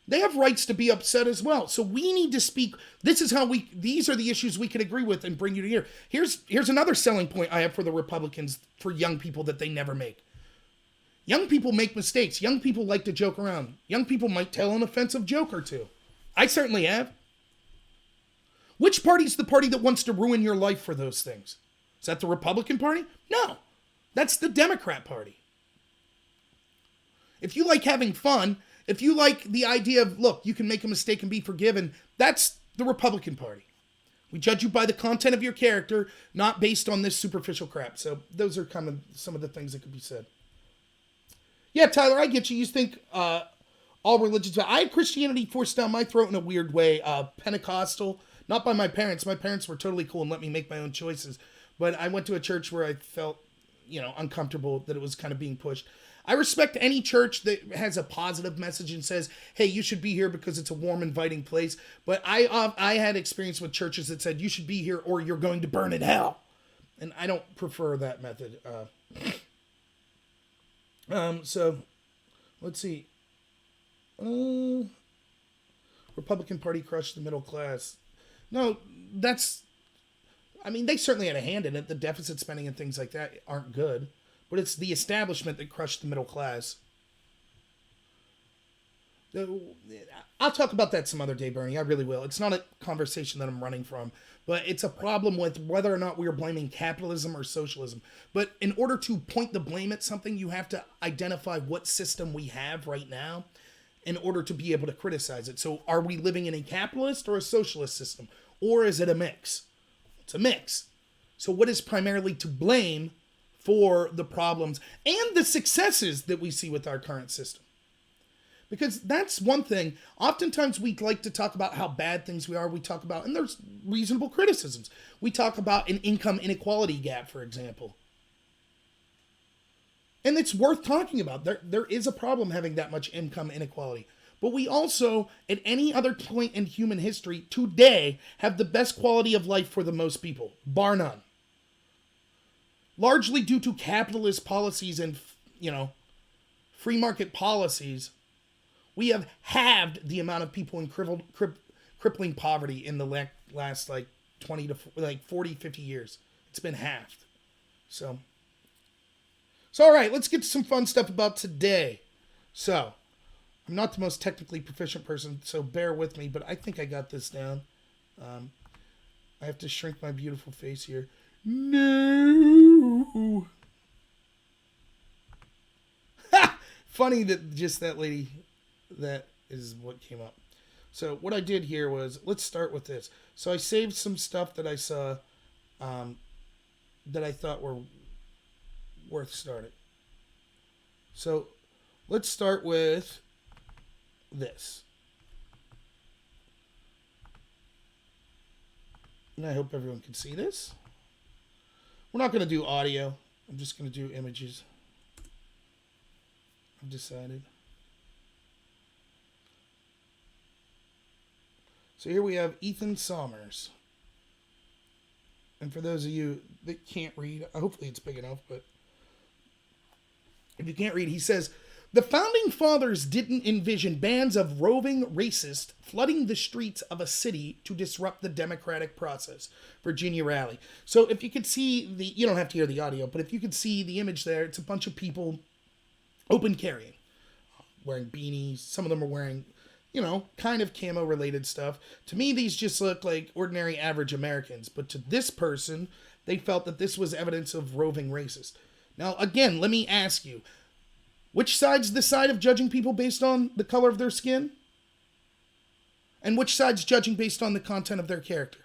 They have rights to be upset as well. So we need to speak. These are the issues we can agree with and bring you to here. Here's another selling point I have for the Republicans, for young people that they never make. Young people make mistakes. Young people like to joke around. Young people might tell an offensive joke or two. I certainly have. Which party's the party that wants to ruin your life for those things? Is that the Republican Party? No. That's the Democrat Party. If you like having fun, if you like the idea of, look, you can make a mistake and be forgiven, that's the Republican Party. We judge you by the content of your character, not based on this superficial crap. So those are kind of some of the things that could be said. Yeah, Tyler, I get you. You think all religions... I had Christianity forced down my throat in a weird way. Pentecostal, not by my parents. My parents were totally cool and let me make my own choices. But I went to a church where I felt, uncomfortable that it was kind of being pushed. I respect any church that has a positive message and says, hey, you should be here because it's a warm, inviting place. But I had experience with churches that said, you should be here or you're going to burn in hell. And I don't prefer that method. So, let's see. Republican Party crushed the middle class. No, they certainly had a hand in it. The deficit spending and things like that aren't good. But it's the establishment that crushed the middle class. I'll talk about that some other day, Bernie. I really will. It's not a conversation that I'm running from. But it's a problem with whether or not we are blaming capitalism or socialism. But in order to point the blame at something, you have to identify what system we have right now in order to be able to criticize it. So are we living in a capitalist or a socialist system? Or is it a mix? It's a mix. So what is primarily to blame for the problems and the successes that we see with our current system? Because that's one thing. Oftentimes we like to talk about how bad things we are. We talk about, and there's reasonable criticisms. We talk about an income inequality gap, for example. And it's worth talking about. There is a problem having that much income inequality. But we also, at any other point in human history, today, have the best quality of life for the most people, bar none. Largely due to capitalist policies and, free market policies, we have halved the amount of people in crippling poverty in the last 20 to 40, 50 years. It's been halved. So all right, let's get to some fun stuff about today. So, I'm not the most technically proficient person, so bear with me, but I think I got this down. I have to shrink my beautiful face here. No. Ha! Funny that just that lady, that is what came up. So what I did here was, let's start with this. So I saved some stuff that I saw that I thought were worth starting. So let's start with this. And I hope everyone can see this. We're not going to do audio. I'm just going to do images. I've decided. So here we have Ethan Sommers. And for those of you that can't read, hopefully it's big enough, but if you can't read, he says, the founding fathers didn't envision bands of roving racists flooding the streets of a city to disrupt the democratic process. Virginia rally. So if you could see you don't have to hear the audio, but if you could see the image there, it's a bunch of people open carrying, wearing beanies. Some of them are wearing, kind of camo related stuff. To me, these just look like ordinary average Americans, but to this person, they felt that this was evidence of roving racist. Now, again, let me ask you, which side's the side of judging people based on the color of their skin? And which side's judging based on the content of their character?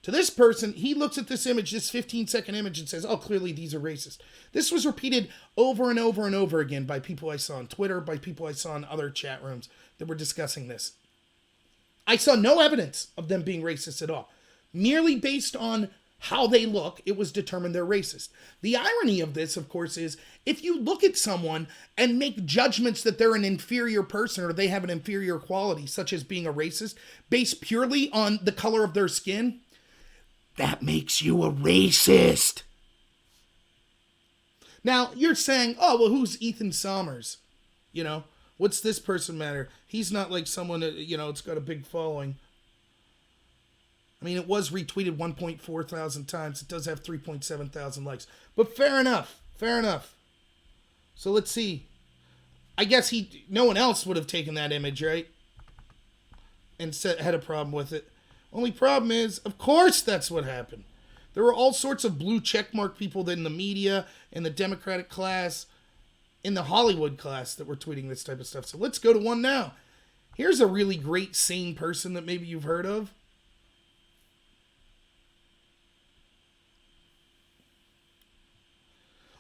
To this person, he looks at this image, this 15-second image, and says, oh, clearly these are racist. This was repeated over and over and over again by people I saw on Twitter, by people I saw in other chat rooms that were discussing this. I saw no evidence of them being racist at all. Merely based on how they look, it was determined they're racist. The irony of this, of course, is if you look at someone and make judgments that they're an inferior person or they have an inferior quality, such as being a racist, based purely on the color of their skin, that makes you a racist. Now, you're saying, oh, well, who's Ethan Sommers? What's this person matter? He's not like someone that, it's got a big following. I mean, it was retweeted 1.4 thousand times. It does have 3.7 thousand likes. But fair enough. Fair enough. So let's see. I guess no one else would have taken that image, right? And had a problem with it. Only problem is, of course that's what happened. There were all sorts of blue checkmark people in the media, in the Democratic class, in the Hollywood class that were tweeting this type of stuff. So let's go to one now. Here's a really great, sane person that maybe you've heard of.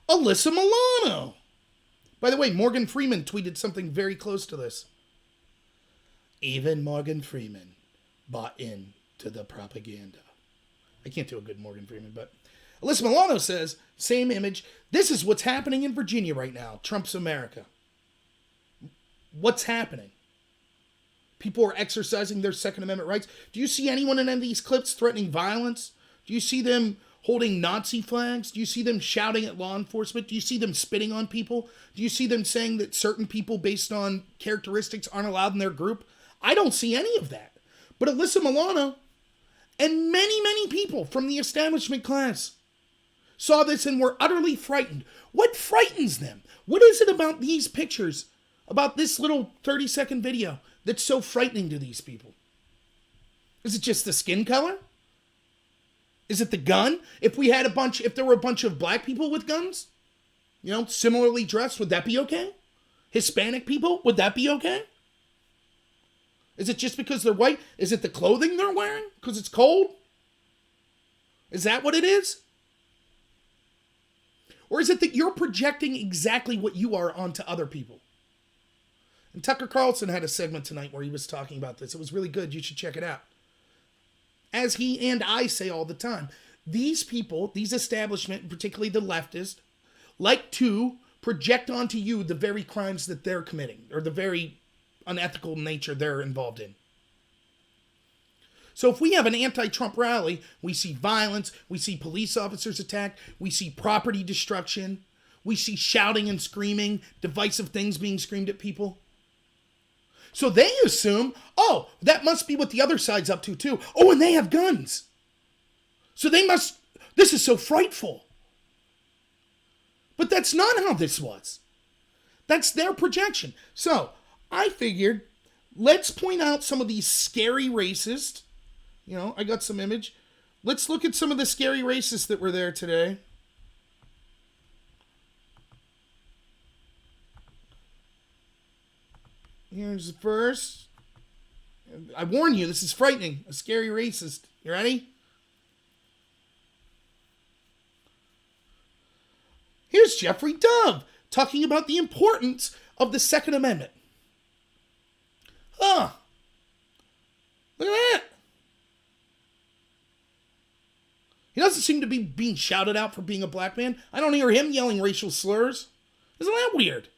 Alyssa Milano. By the way, Morgan Freeman tweeted something very close to this. Even Morgan Freeman bought into the propaganda. I can't do a good Morgan Freeman, but Alyssa Milano says, same image, this is what's happening in Virginia right now. Trump's America. What's happening? People are exercising their Second Amendment rights. Do you see anyone in any of these clips threatening violence? Do you see them holding Nazi flags? Do you see them shouting at law enforcement? Do you see them spitting on people? Do you see them saying that certain people based on characteristics aren't allowed in their group? I don't see any of that. But Alyssa Milano and many, many people from the establishment class saw this and were utterly frightened. What frightens them? What is it about these pictures, about this little 30-second video that's so frightening to these people? Is it just the skin color? Is it the gun? If there were a bunch of black people with guns, similarly dressed, would that be okay? Hispanic people, would that be okay? Is it just because they're white? Is it the clothing they're wearing? Because it's cold? Is that what it is? Or is it that you're projecting exactly what you are onto other people? And Tucker Carlson had a segment tonight where he was talking about this. It was really good. You should check it out. As he and I say all the time, these people, these establishment, particularly the leftists, like to project onto you the very crimes that they're committing or the very unethical nature they're involved in. So if we have an anti-Trump rally, we see violence, we see police officers attacked, we see property destruction, we see shouting and screaming, divisive things being screamed at people. So they assume, oh, that must be what the other side's up to too. Oh, and they have guns. So this is so frightful. But that's not how this was. That's their projection. So I figured, let's point out some of these scary racists. I got some image. Let's look at some of the scary racists that were there today. Here's the first. I warn you, this is frightening. A scary racist. You ready? Here's Jeffrey Dove talking about the importance of the Second Amendment. Look at that. He doesn't seem to be being shouted out for being a black man. I don't hear him yelling racial slurs. Isn't that weird?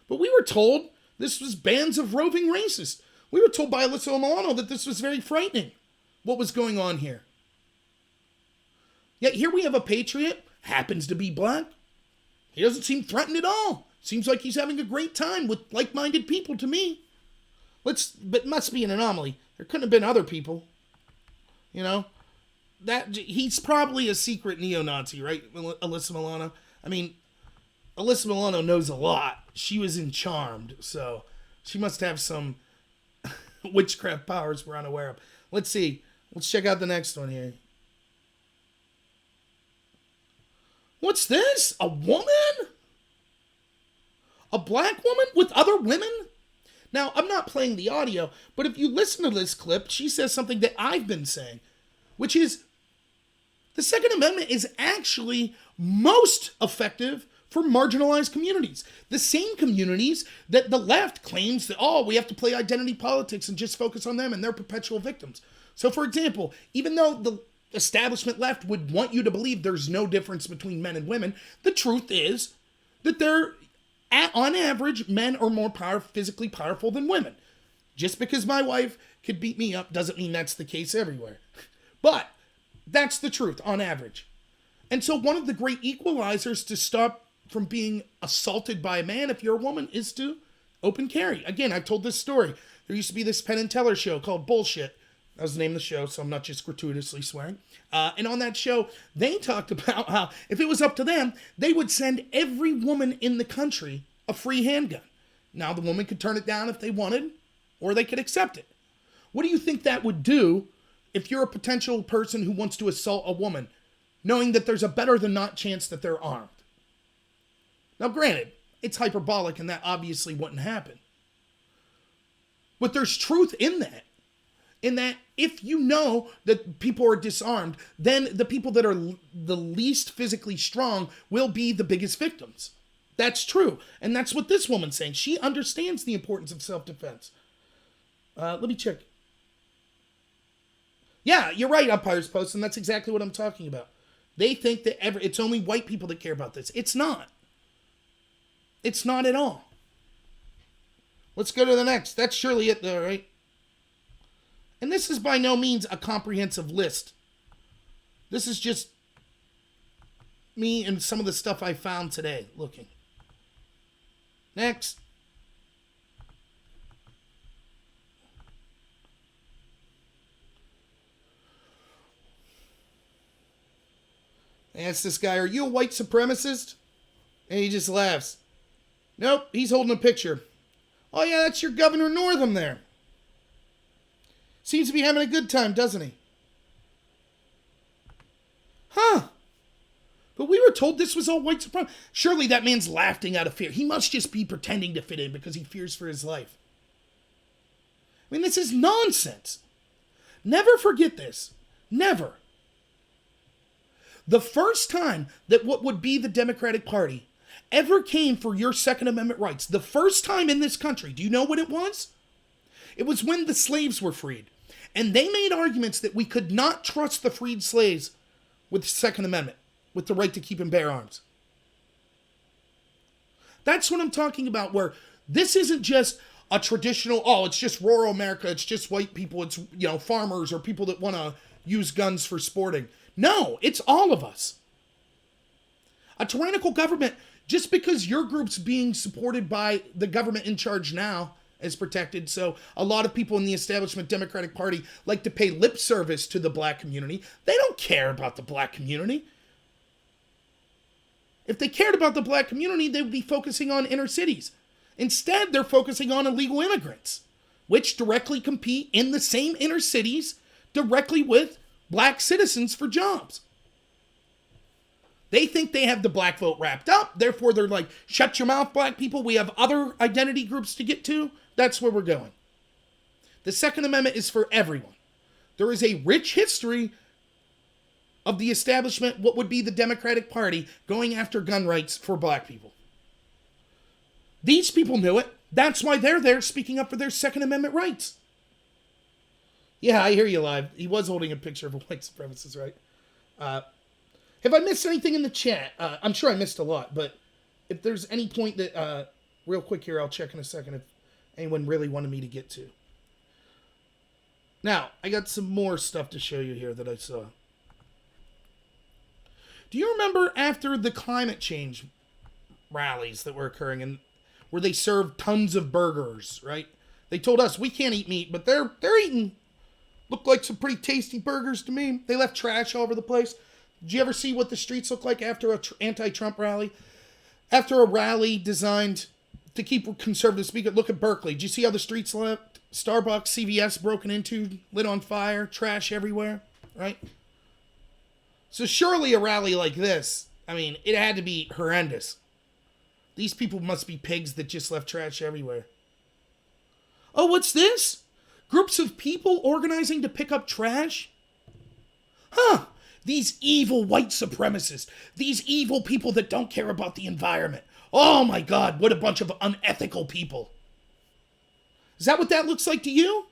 But we were told this was bands of roving racists. We were told by Alyssa Milano that this was very frightening, what was going on here. Yet here we have a patriot, happens to be black. He doesn't seem threatened at all. Seems like he's having a great time with like-minded people to me. But it must be an anomaly. There couldn't have been other people. You know? He's probably a secret neo-Nazi, right, Alyssa Milano? I mean, Alyssa Milano knows a lot. She was in Charmed, so she must have some witchcraft powers we're unaware of. Let's see. Let's check out the next one here. What's this? A woman? A black woman with other women? Now, I'm not playing the audio, but if you listen to this clip, she says something that I've been saying, which is the Second Amendment is actually most effective for marginalized communities. The same communities that the left claims that, we have to play identity politics and just focus on them and they're perpetual victims. So, for example, even though the establishment left would want you to believe there's no difference between men and women, the truth is that on average, men are more physically powerful than women. Just because my wife could beat me up doesn't mean that's the case everywhere. But that's the truth on average. And so one of the great equalizers to stop from being assaulted by a man if you're a woman is to open carry. Again, I've told this story. There used to be this Penn and Teller show called Bullshit. That was the name of the show, so I'm not just gratuitously swearing. And on that show, they talked about how if it was up to them, they would send every woman in the country a free handgun. Now, the woman could turn it down if they wanted, or they could accept it. What do you think that would do if you're a potential person who wants to assault a woman, knowing that there's a better than not chance that they're armed? Now, granted, it's hyperbolic and that obviously wouldn't happen. But there's truth in that. In that if you know that people are disarmed, then the people that are the least physically strong will be the biggest victims. That's true. And that's what this woman's saying. She understands the importance of self-defense. Let me check. Yeah, you're right, Umpire's Post, and that's exactly what I'm talking about. They think that it's only white people that care about this. It's not. It's not at all. Let's go to the next. That's surely it, though, right? And this is by no means a comprehensive list. This is just me and some of the stuff I found today looking. Next. I asked this guy, are you a white supremacist? And he just laughs. Nope, he's holding a picture. Oh yeah, that's your Governor Northam there. Seems to be having a good time, doesn't he? Huh. But we were told this was all white supremacy. Surely that man's laughing out of fear. He must just be pretending to fit in because he fears for his life. I mean, this is nonsense. Never forget this. Never. The first time that what would be the Democratic Party ever came for your Second Amendment rights, the first time in this country, do you know what it was? It was when the slaves were freed. And they made arguments that we could not trust the freed slaves with the Second Amendment, with the right to keep and bear arms. That's what I'm talking about, where this isn't just a traditional, it's just rural America, it's just white people, it's, farmers or people that want to use guns for sporting. No, it's all of us. A tyrannical government, just because your group's being supported by the government in charge now, is protected. So a lot of people in the establishment Democratic Party like to pay lip service to the black community. They don't care about the black community. If they cared about the black community, they would be focusing on inner cities. Instead, they're focusing on illegal immigrants, which directly compete in the same inner cities directly with black citizens for jobs. They think they have the black vote wrapped up. Therefore, they're like, shut your mouth, black people. We have other identity groups to get to. That's where we're going. The Second Amendment is for everyone. There is a rich history of the establishment, what would be the Democratic Party, going after gun rights for black people. These people knew it. That's why they're there speaking up for their Second Amendment rights. Yeah, I hear you live. He was holding a picture of a white supremacist, right? Have I missed anything in the chat? I'm sure I missed a lot, but if there's any point that, real quick here, I'll check in a second if anyone really wanted me to get to. Now, I got some more stuff to show you here that I saw. Do you remember after the climate change rallies that were occurring and where they served tons of burgers, right? They told us we can't eat meat, but they're eating. Looked like some pretty tasty burgers to me. They left trash all over the place. Did you ever see what the streets look like after a anti-Trump rally? After a rally designed to keep conservative speakers, look at Berkeley. Did you see how the streets looked? Starbucks, CVS broken into, lit on fire, trash everywhere, right? So surely a rally like this, I mean, it had to be horrendous. These people must be pigs that just left trash everywhere. Oh, what's this? Groups of people organizing to pick up trash? Huh. These evil white supremacists. These evil people that don't care about the environment. Oh my God, what a bunch of unethical people. Is that what that looks like to you?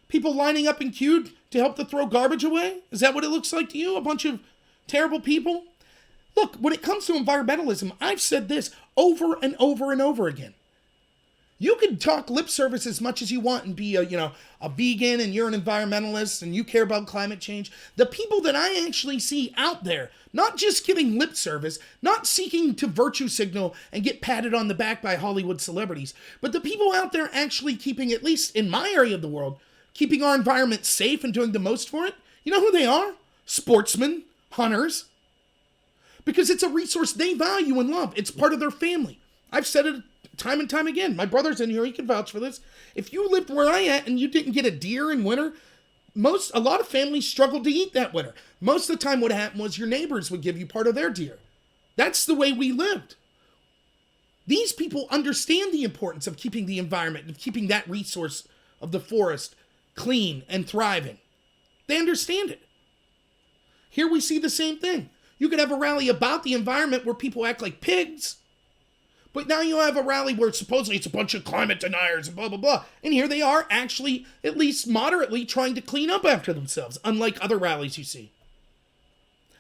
People lining up in queue to help to throw garbage away? Is that what it looks like to you? A bunch of terrible people? Look, when it comes to environmentalism, I've said this over and over and over again. You can talk lip service as much as you want and be a vegan and you're an environmentalist and you care about climate change. The people that I actually see out there, not just giving lip service, not seeking to virtue signal and get patted on the back by Hollywood celebrities, but the people out there actually keeping, at least in my area of the world, keeping our environment safe and doing the most for it, you know who they are? Sportsmen, hunters. Because it's a resource they value and love. It's part of their family. I've said it time and time again. My brother's in here. He can vouch for this. If you lived where I am and you didn't get a deer in winter, a lot of families struggled to eat that winter. Most of the time what happened was your neighbors would give you part of their deer. That's the way we lived. These people understand the importance of keeping the environment, of keeping that resource of the forest clean and thriving. They understand it. Here we see the same thing. You could have a rally about the environment where people act like pigs, but now you have a rally where supposedly it's a bunch of climate deniers and blah, blah, blah. And here they are actually, at least moderately, trying to clean up after themselves, unlike other rallies you see.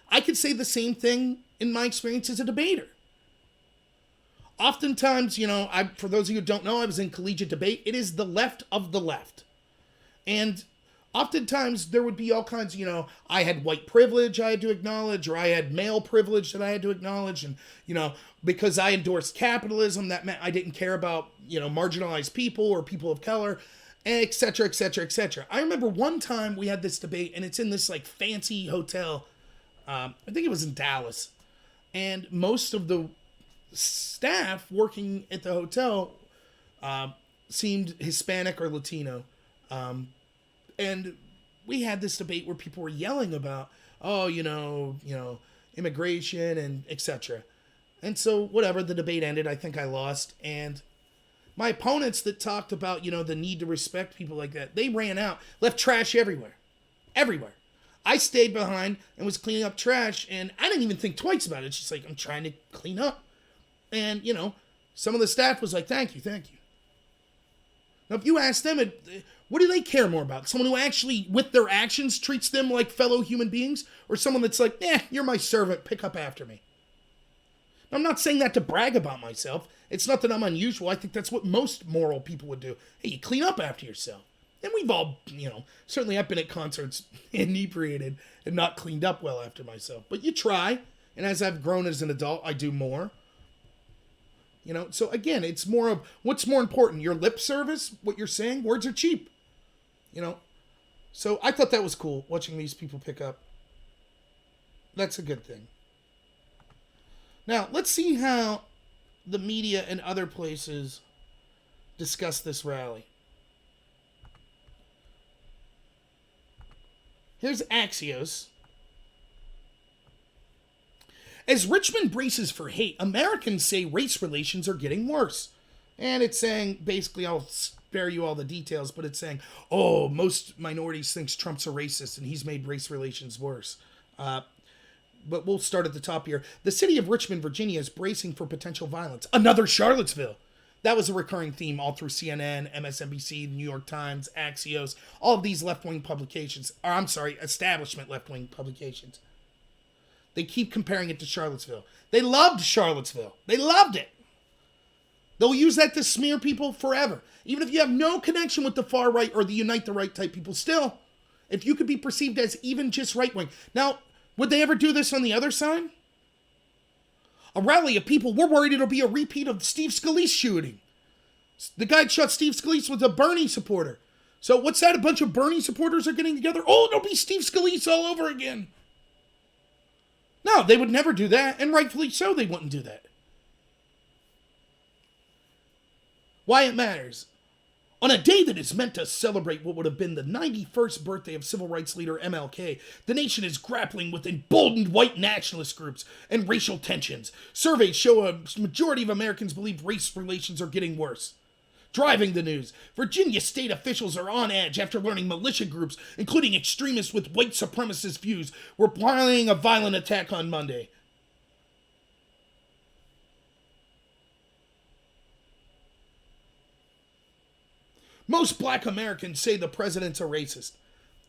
I could say the same thing in my experience as a debater. Oftentimes, for those of you who don't know, I was in collegiate debate. It is the left of the left. And oftentimes there would be all kinds, I had white privilege I had to acknowledge, or I had male privilege that I had to acknowledge. And, because I endorsed capitalism, that meant I didn't care about, marginalized people or people of color, et cetera, et cetera, et cetera. I remember one time we had this debate, and it's in this like fancy hotel. I think it was in Dallas. And most of the staff working at the hotel seemed Hispanic or Latino. And we had this debate where people were yelling about, immigration and etc. And so whatever, the debate ended. I think I lost. And my opponents that talked about, the need to respect people like that, they ran out, left trash everywhere. Everywhere. I stayed behind and was cleaning up trash, and I didn't even think twice about it. It's just like, I'm trying to clean up. And, some of the staff was like, thank you. Now, if you ask them, what do they care more about? Someone who actually, with their actions, treats them like fellow human beings? Or someone that's like, you're my servant, pick up after me? Now, I'm not saying that to brag about myself. It's not that I'm unusual. I think that's what most moral people would do. Hey, you clean up after yourself. And we've all, certainly I've been at concerts inebriated and not cleaned up well after myself. But you try. And as I've grown as an adult, I do more. So again, it's more of what's more important, your lip service, what you're saying. Words are cheap. So I thought that was cool, watching these people pick up. That's a good thing. Now, let's see how the media and other places discuss this rally. Here's Axios. As Richmond braces for hate, Americans say race relations are getting worse. And it's saying, basically, I'll spare you all the details, but it's saying, most minorities think Trump's a racist and he's made race relations worse. But we'll start at the top here. The city of Richmond, Virginia is bracing for potential violence. Another Charlottesville. That was a recurring theme all through CNN, MSNBC, New York Times, Axios, all of these left-wing publications. Establishment left-wing publications. They keep comparing it to Charlottesville. They loved Charlottesville. They loved it. They'll use that to smear people forever. Even if you have no connection with the far right or the unite the right type people, still, if you could be perceived as even just right-wing. Now, would they ever do this on the other side? A rally of people, we're worried it'll be a repeat of Steve Scalise shooting. The guy that shot Steve Scalise was a Bernie supporter. So what's that? A bunch of Bernie supporters are getting together? Oh, it'll be Steve Scalise all over again. No, they would never do that, and rightfully so they wouldn't do that. Why it matters. On a day that is meant to celebrate what would have been the 91st birthday of civil rights leader MLK, the nation is grappling with emboldened white nationalist groups and racial tensions. Surveys show a majority of Americans believe race relations are getting worse. Driving the news, Virginia state officials are on edge after learning militia groups, including extremists with white supremacist views, were planning a violent attack on Monday. Most black Americans say the president's a racist.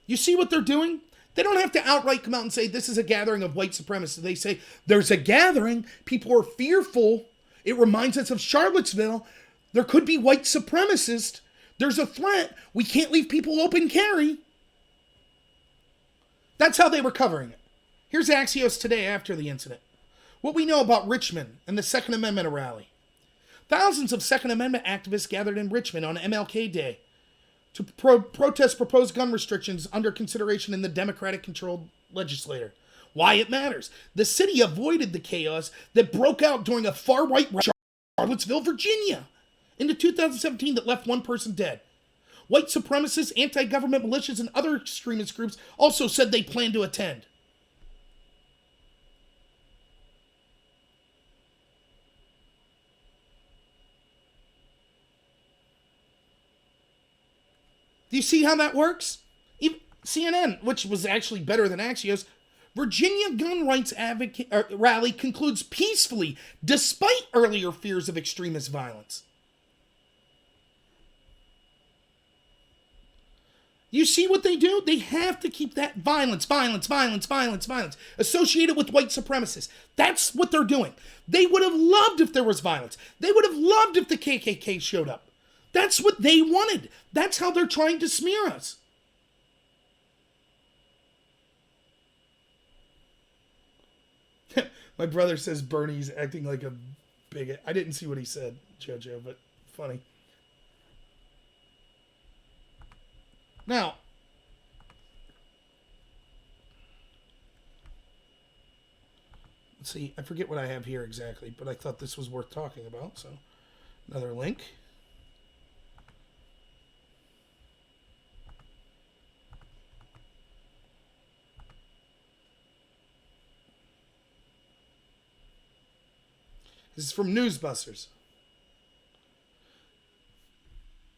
You see what they're doing? They don't have to outright come out and say this is a gathering of white supremacists. They say there's a gathering. People are fearful. It reminds us of Charlottesville. There could be white supremacists. There's a threat. We can't leave people open carry. That's how they were covering it. Here's Axios today after the incident. What we know about Richmond and the Second Amendment rally. Thousands of Second Amendment activists gathered in Richmond on MLK Day to protest proposed gun restrictions under consideration in the Democratic-controlled legislature. Why it matters. The city avoided the chaos that broke out during a far-right rally in Charlottesville, Virginia, in 2017 that left one person dead. White supremacists, anti-government militias, and other extremist groups also said they plan to attend. Do you see how that works? Even CNN, which was actually better than Axios, Virginia gun rights rally concludes peacefully despite earlier fears of extremist violence. You see what they do? They have to keep that violence associated with white supremacists. That's what they're doing. They would have loved if there was violence. They would have loved if the KKK showed up. That's what they wanted. That's how they're trying to smear us. My brother says Bernie's acting like a bigot. I didn't see what he said, Jojo, but funny. Now, let's see. I forget what I have here exactly, but I thought this was worth talking about. So, another link. This is from Newsbusters.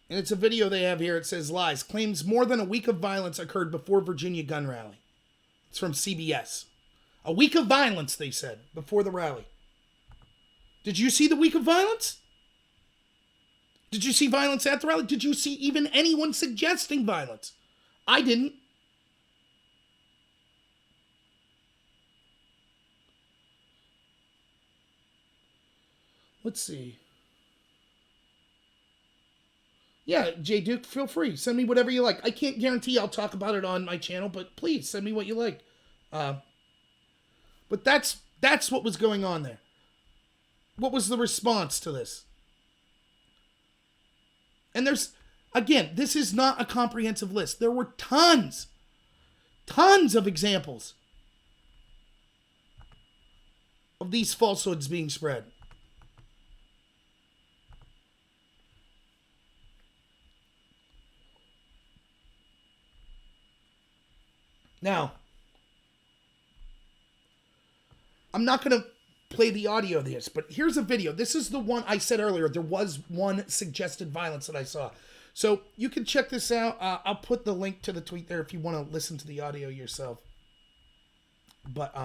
And it's a video they have here. It says, lies. Claims more than a week of violence occurred before Virginia gun rally. It's from CBS. A week of violence, they said, before the rally. Did you see the week of violence? Did you see violence at the rally? Did you see even anyone suggesting violence? I didn't. Let's see. Yeah, J. Duke, feel free. Send me whatever you like. I can't guarantee I'll talk about it on my channel, but please send me what you like. But that's what was going on there. What was the response to this? And again, this is not a comprehensive list. There were tons of examples of these falsehoods being spread. Now, I'm not going to play the audio of this, but here's a video. This is the one I said earlier. There was one suggested violence that I saw. So you can check this out. I'll put the link to the tweet there if you want to listen to the audio yourself. But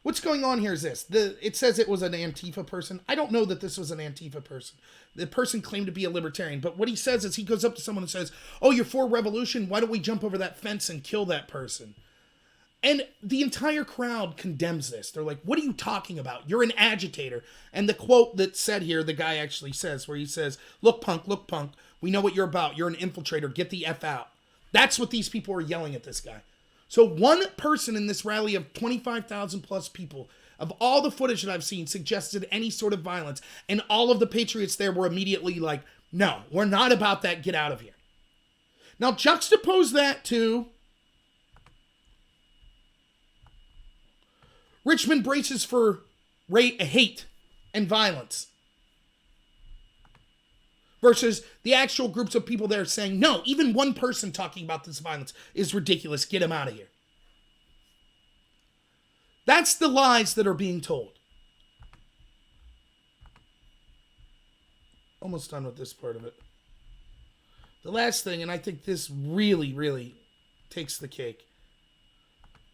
what's going on here is this. It says it was an Antifa person. I don't know that this was an Antifa person. The person claimed to be a libertarian. But what he says is he goes up to someone and says, oh, you're for revolution? Why don't we jump over that fence and kill that person? And the entire crowd condemns this. They're like, what are you talking about? You're an agitator. And the quote that's said here, the guy actually says, where he says, look, punk, we know what you're about. You're an infiltrator. Get the F out. That's what these people are yelling at this guy. So one person in this rally of 25,000 plus people, of all the footage that I've seen, suggested any sort of violence. And all of the patriots there were immediately like, no, we're not about that. Get out of here. Now juxtapose that to Richmond braces for hate and violence versus the actual groups of people there saying, no, even one person talking about this violence is ridiculous. Get him out of here. That's the lies that are being told. Almost done with this part of it. The last thing, and I think this really, really takes the cake.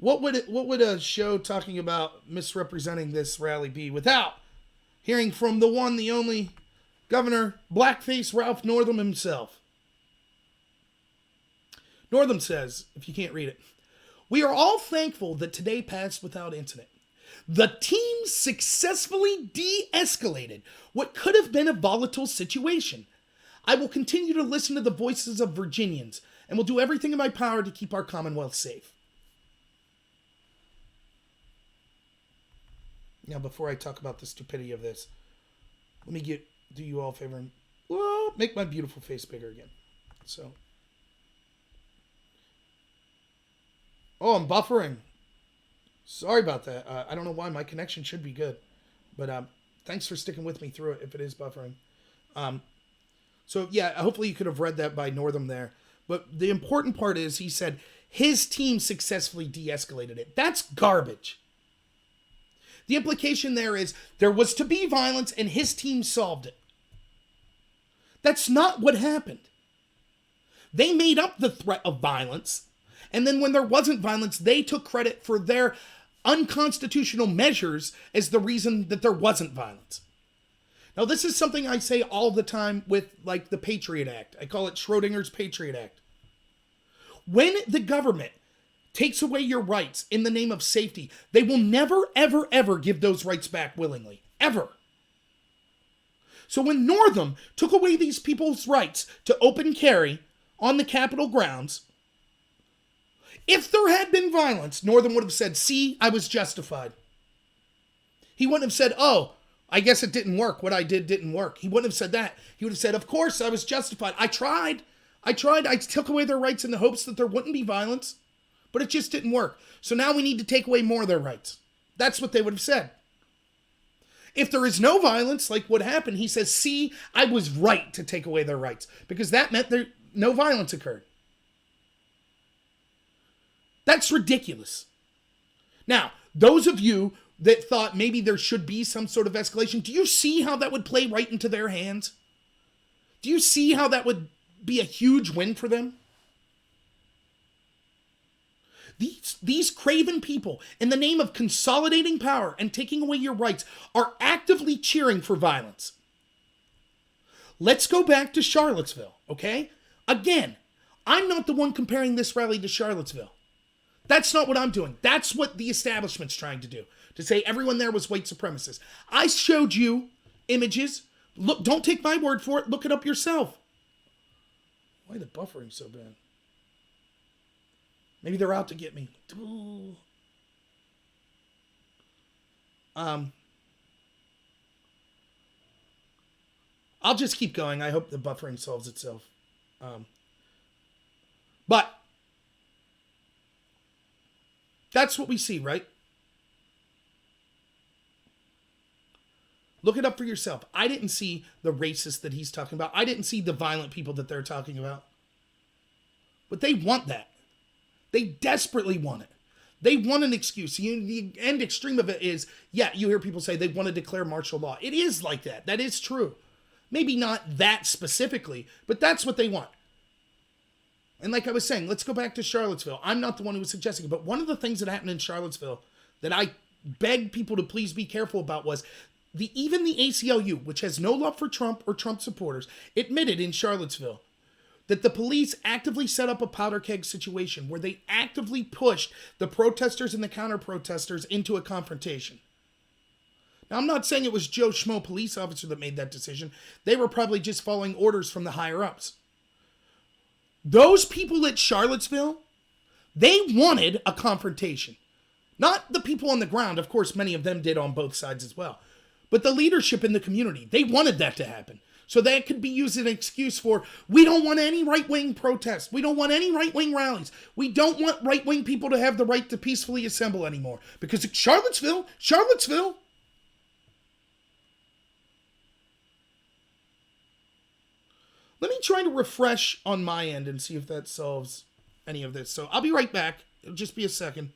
What would a show talking about misrepresenting this rally be without hearing from the one, the only Governor Blackface Ralph Northam himself? Northam says, if you can't read it, we are all thankful that today passed without incident. The team successfully de-escalated what could have been a volatile situation. I will continue to listen to the voices of Virginians and will do everything in my power to keep our Commonwealth safe. Now, before I talk about the stupidity of this, let me do you all a favor and make my beautiful face bigger again. So, I'm buffering. Sorry about that. I don't know why. My connection should be good, but thanks for sticking with me through it if it is buffering. So yeah, hopefully you could have read that by Northam there. But the important part is he said his team successfully de-escalated it. That's garbage. The implication there is there was to be violence and his team solved it. That's not what happened. They made up the threat of violence, and then when there wasn't violence, they took credit for their unconstitutional measures as the reason that there wasn't violence. Now, this is something I say all the time with, like, the Patriot Act. I call it Schrodinger's Patriot Act. When the government takes away your rights in the name of safety, they will never, ever, ever give those rights back willingly. Ever. So when Northam took away these people's rights to open carry on the Capitol grounds, if there had been violence, Northam would have said, see, I was justified. He wouldn't have said, oh, I guess it didn't work. What I did didn't work. He wouldn't have said that. He would have said, of course, I was justified. I tried. I took away their rights in the hopes that there wouldn't be violence, but it just didn't work. So now we need to take away more of their rights. That's what they would have said. If there is no violence, like what happened, he says, see, I was right to take away their rights, because that meant no violence occurred. That's ridiculous. Now, those of you that thought maybe there should be some sort of escalation, do you see how that would play right into their hands? Do you see how that would be a huge win for them? These craven people, in the name of consolidating power and taking away your rights, are actively cheering for violence. Let's go back to Charlottesville, okay? Again, I'm not the one comparing this rally to Charlottesville. That's not what I'm doing. That's what the establishment's trying to do, to say everyone there was white supremacists. I showed you images. Look, don't take my word for it. Look it up yourself. Why the buffering so bad? Maybe they're out to get me. I'll just keep going. I hope the buffering solves itself. But that's what we see, right? Look it up for yourself. I didn't see the racists that he's talking about. I didn't see the violent people that they're talking about. But they want that. They desperately want it. They want an excuse. The end extreme of it is, yeah, you hear people say they want to declare martial law. It is like that. That is true. Maybe not that specifically, but that's what they want. And like I was saying, let's go back to Charlottesville. I'm not the one who was suggesting it, but one of the things that happened in Charlottesville that I begged people to please be careful about was even the ACLU, which has no love for Trump or Trump supporters, admitted in Charlottesville that the police actively set up a powder keg situation where they actively pushed the protesters and the counter-protesters into a confrontation. Now, I'm not saying it was Joe Schmo police officer that made that decision. They were probably just following orders from the higher-ups. Those people at Charlottesville, they wanted a confrontation. Not the people on the ground. Of course, many of them did on both sides as well. But the leadership in the community, they wanted that to happen. So that could be used as an excuse for, we don't want any right-wing protests. We don't want any right-wing rallies. We don't want right-wing people to have the right to peacefully assemble anymore. Because Charlottesville. Let me try to refresh on my end and see if that solves any of this. So I'll be right back. It'll just be a second.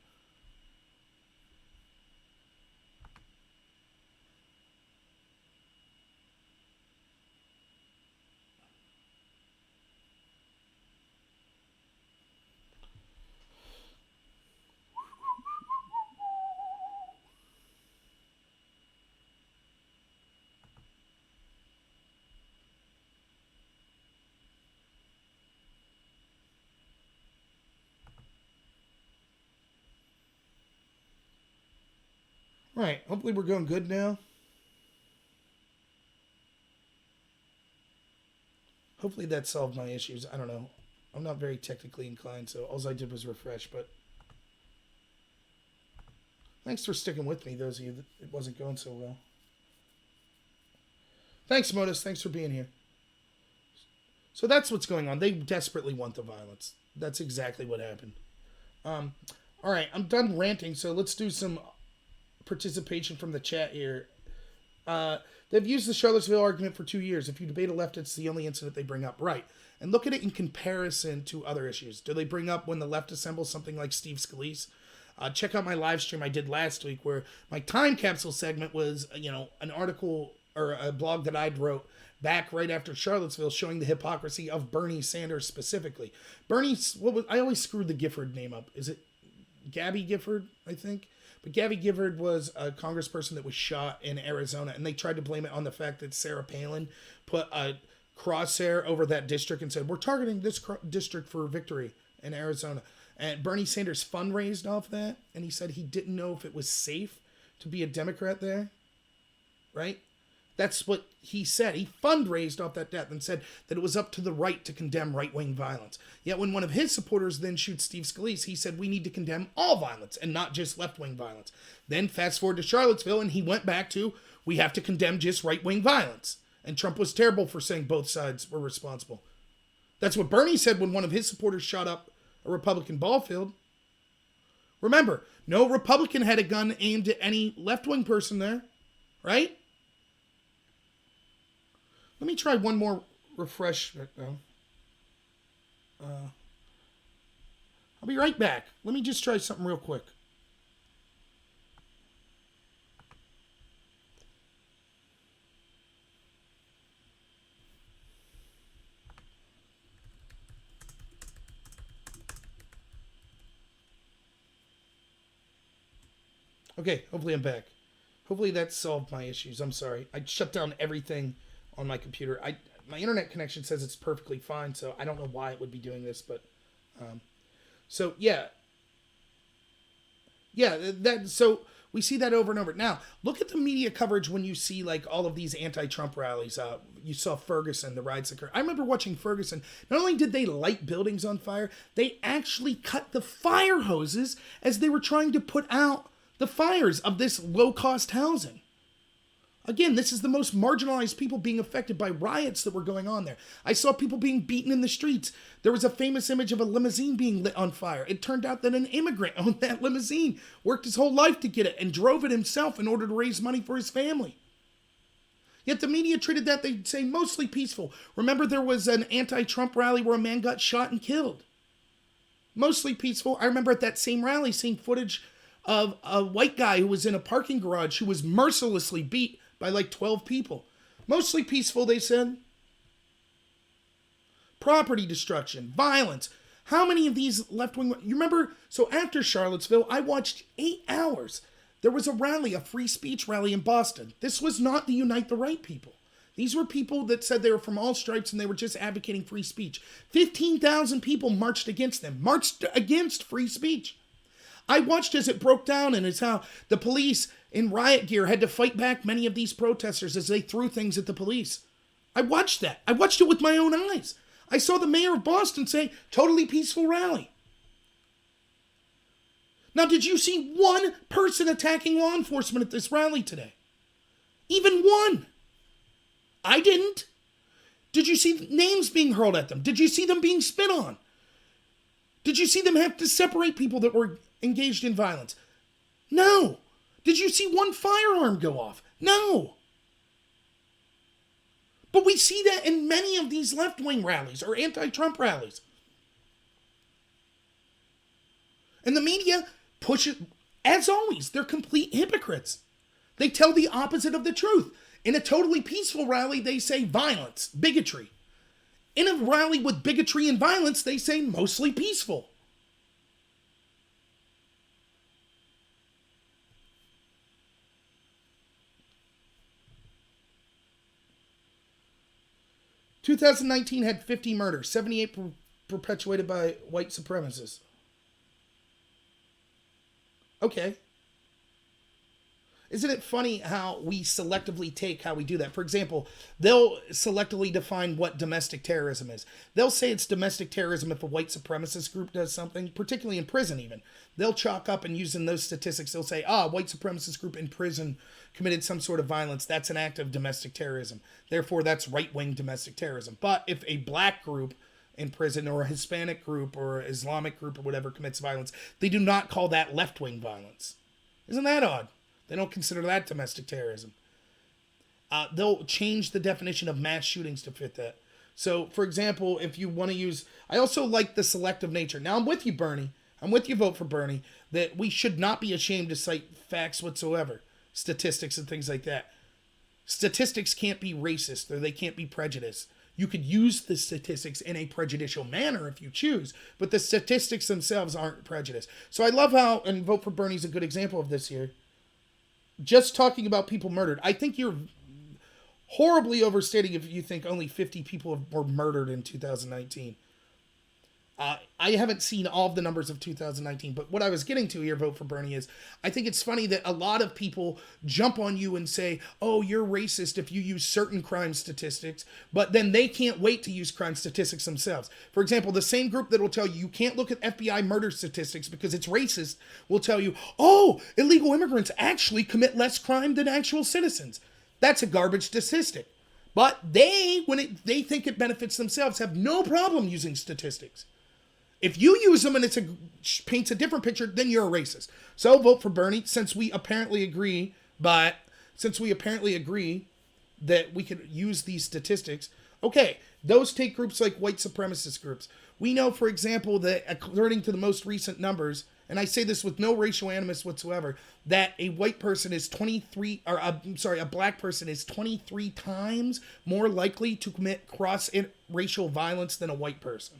Right, hopefully we're going good now. Hopefully that solved my issues. I don't know. I'm not very technically inclined, so all I did was refresh, but thanks for sticking with me, those of you that it wasn't going so well. Thanks, Modus. Thanks for being here. So that's what's going on. They desperately want the violence. That's exactly what happened. All right, I'm done ranting, so let's do some participation from the chat here. They've used the Charlottesville argument for 2 years. If you debate a left, it's the only incident they bring up. Right. And look at it in comparison to other issues. Do they bring up when the left assembles something like Steve Scalise? Check out my live stream I did last week where my time capsule segment was, an article or a blog that I'd wrote back right after Charlottesville showing the hypocrisy of Bernie Sanders specifically. I always screwed the Gifford name up. Is it Gabby Gifford, I think? But Gabby Gifford was a congressperson that was shot in Arizona, and they tried to blame it on the fact that Sarah Palin put a crosshair over that district and said, we're targeting this district for victory in Arizona. And Bernie Sanders fundraised off that, and he said he didn't know if it was safe to be a Democrat there, right? That's what he said. He fundraised off that death and said that it was up to the right to condemn right-wing violence. Yet when one of his supporters then shoots Steve Scalise, he said we need to condemn all violence and not just left-wing violence. Then fast forward to Charlottesville, and he went back to, we have to condemn just right-wing violence. And Trump was terrible for saying both sides were responsible. That's what Bernie said when one of his supporters shot up a Republican ball field. Remember, no Republican had a gun aimed at any left-wing person there, right? Let me try one more refreshment, though. I'll be right back. Let me just try something real quick. Okay, hopefully I'm back. Hopefully that solved my issues. I'm sorry. I shut down everything on my computer. My internet connection says it's perfectly fine, so I don't know why it would be doing this, but so we see that over and over. Now, look at the media coverage when you see like all of these anti-Trump rallies. You saw Ferguson, the riots occur. I remember watching Ferguson. Not only did they light buildings on fire, they actually cut the fire hoses as they were trying to put out the fires of this low-cost housing. Again, this is the most marginalized people being affected by riots that were going on there. I saw people being beaten in the streets. There was a famous image of a limousine being lit on fire. It turned out that an immigrant owned that limousine, worked his whole life to get it, and drove it himself in order to raise money for his family. Yet the media treated that, they'd say, mostly peaceful. Remember, there was an anti-Trump rally where a man got shot and killed. Mostly peaceful. I remember at that same rally seeing footage of a white guy who was in a parking garage who was mercilessly beat by like 12 people. Mostly peaceful, they said. Property destruction, violence. How many of these left-wing... You remember, so after Charlottesville, I watched 8 hours. There was a rally, a free speech rally in Boston. This was not the Unite the Right people. These were people that said they were from all stripes and they were just advocating free speech. 15,000 people marched against them, marched against free speech. I watched as it broke down, and it's how the police in riot gear had to fight back many of these protesters as they threw things at the police. I watched that. I watched it with my own eyes. I saw the mayor of Boston say, totally peaceful rally. Now, did you see one person attacking law enforcement at this rally today? Even one. I didn't. Did you see names being hurled at them? Did you see them being spit on? Did you see them have to separate people that were engaged in violence? No. Did you see one firearm go off? No. But we see that in many of these left-wing rallies or anti-Trump rallies. And the media pushes, as always, they're complete hypocrites. They tell the opposite of the truth. In a totally peaceful rally, they say violence, bigotry. In a rally with bigotry and violence, they say mostly peaceful. "2019 had 50 murders, 78 perpetuated by white supremacists." Okay. Isn't it funny how we selectively take how we do that? For example, they'll selectively define what domestic terrorism is. They'll say it's domestic terrorism if a white supremacist group does something, particularly in prison even. They'll chalk up and using those statistics, they'll say, white supremacist group in prison committed some sort of violence. That's an act of domestic terrorism. Therefore, that's right-wing domestic terrorism. But if a black group in prison or a Hispanic group or Islamic group or whatever commits violence, they do not call that left-wing violence. Isn't that odd? They don't consider that domestic terrorism. They'll change the definition of mass shootings to fit that. So, for example, if you want to use... I also like the selective nature. Now, I'm with you, Bernie. I'm with you, vote for Bernie, that we should not be ashamed to cite facts whatsoever, statistics and things like that. Statistics can't be racist or they can't be prejudiced. You could use the statistics in a prejudicial manner if you choose, but the statistics themselves aren't prejudiced. So I love how, and vote for Bernie's a good example of this here, just talking about people murdered. I think you're horribly overstating if you think only 50 people were murdered in 2019. I haven't seen all of the numbers of 2019, but what I was getting to here, vote for Bernie, is I think it's funny that a lot of people jump on you and say, oh, you're racist if you use certain crime statistics, but then they can't wait to use crime statistics themselves. For example, the same group that will tell you can't look at FBI murder statistics because it's racist will tell you, oh, illegal immigrants actually commit less crime than actual citizens. That's a garbage statistic. But they, they think it benefits themselves, have no problem using statistics. If you use them and it paints a different picture, then you're a racist. So vote for Bernie, since we apparently agree that we could use these statistics. Okay, those take groups like white supremacist groups. We know, for example, that according to the most recent numbers, and I say this with no racial animus whatsoever, that a black person is 23 times more likely to commit cross-racial violence than a white person.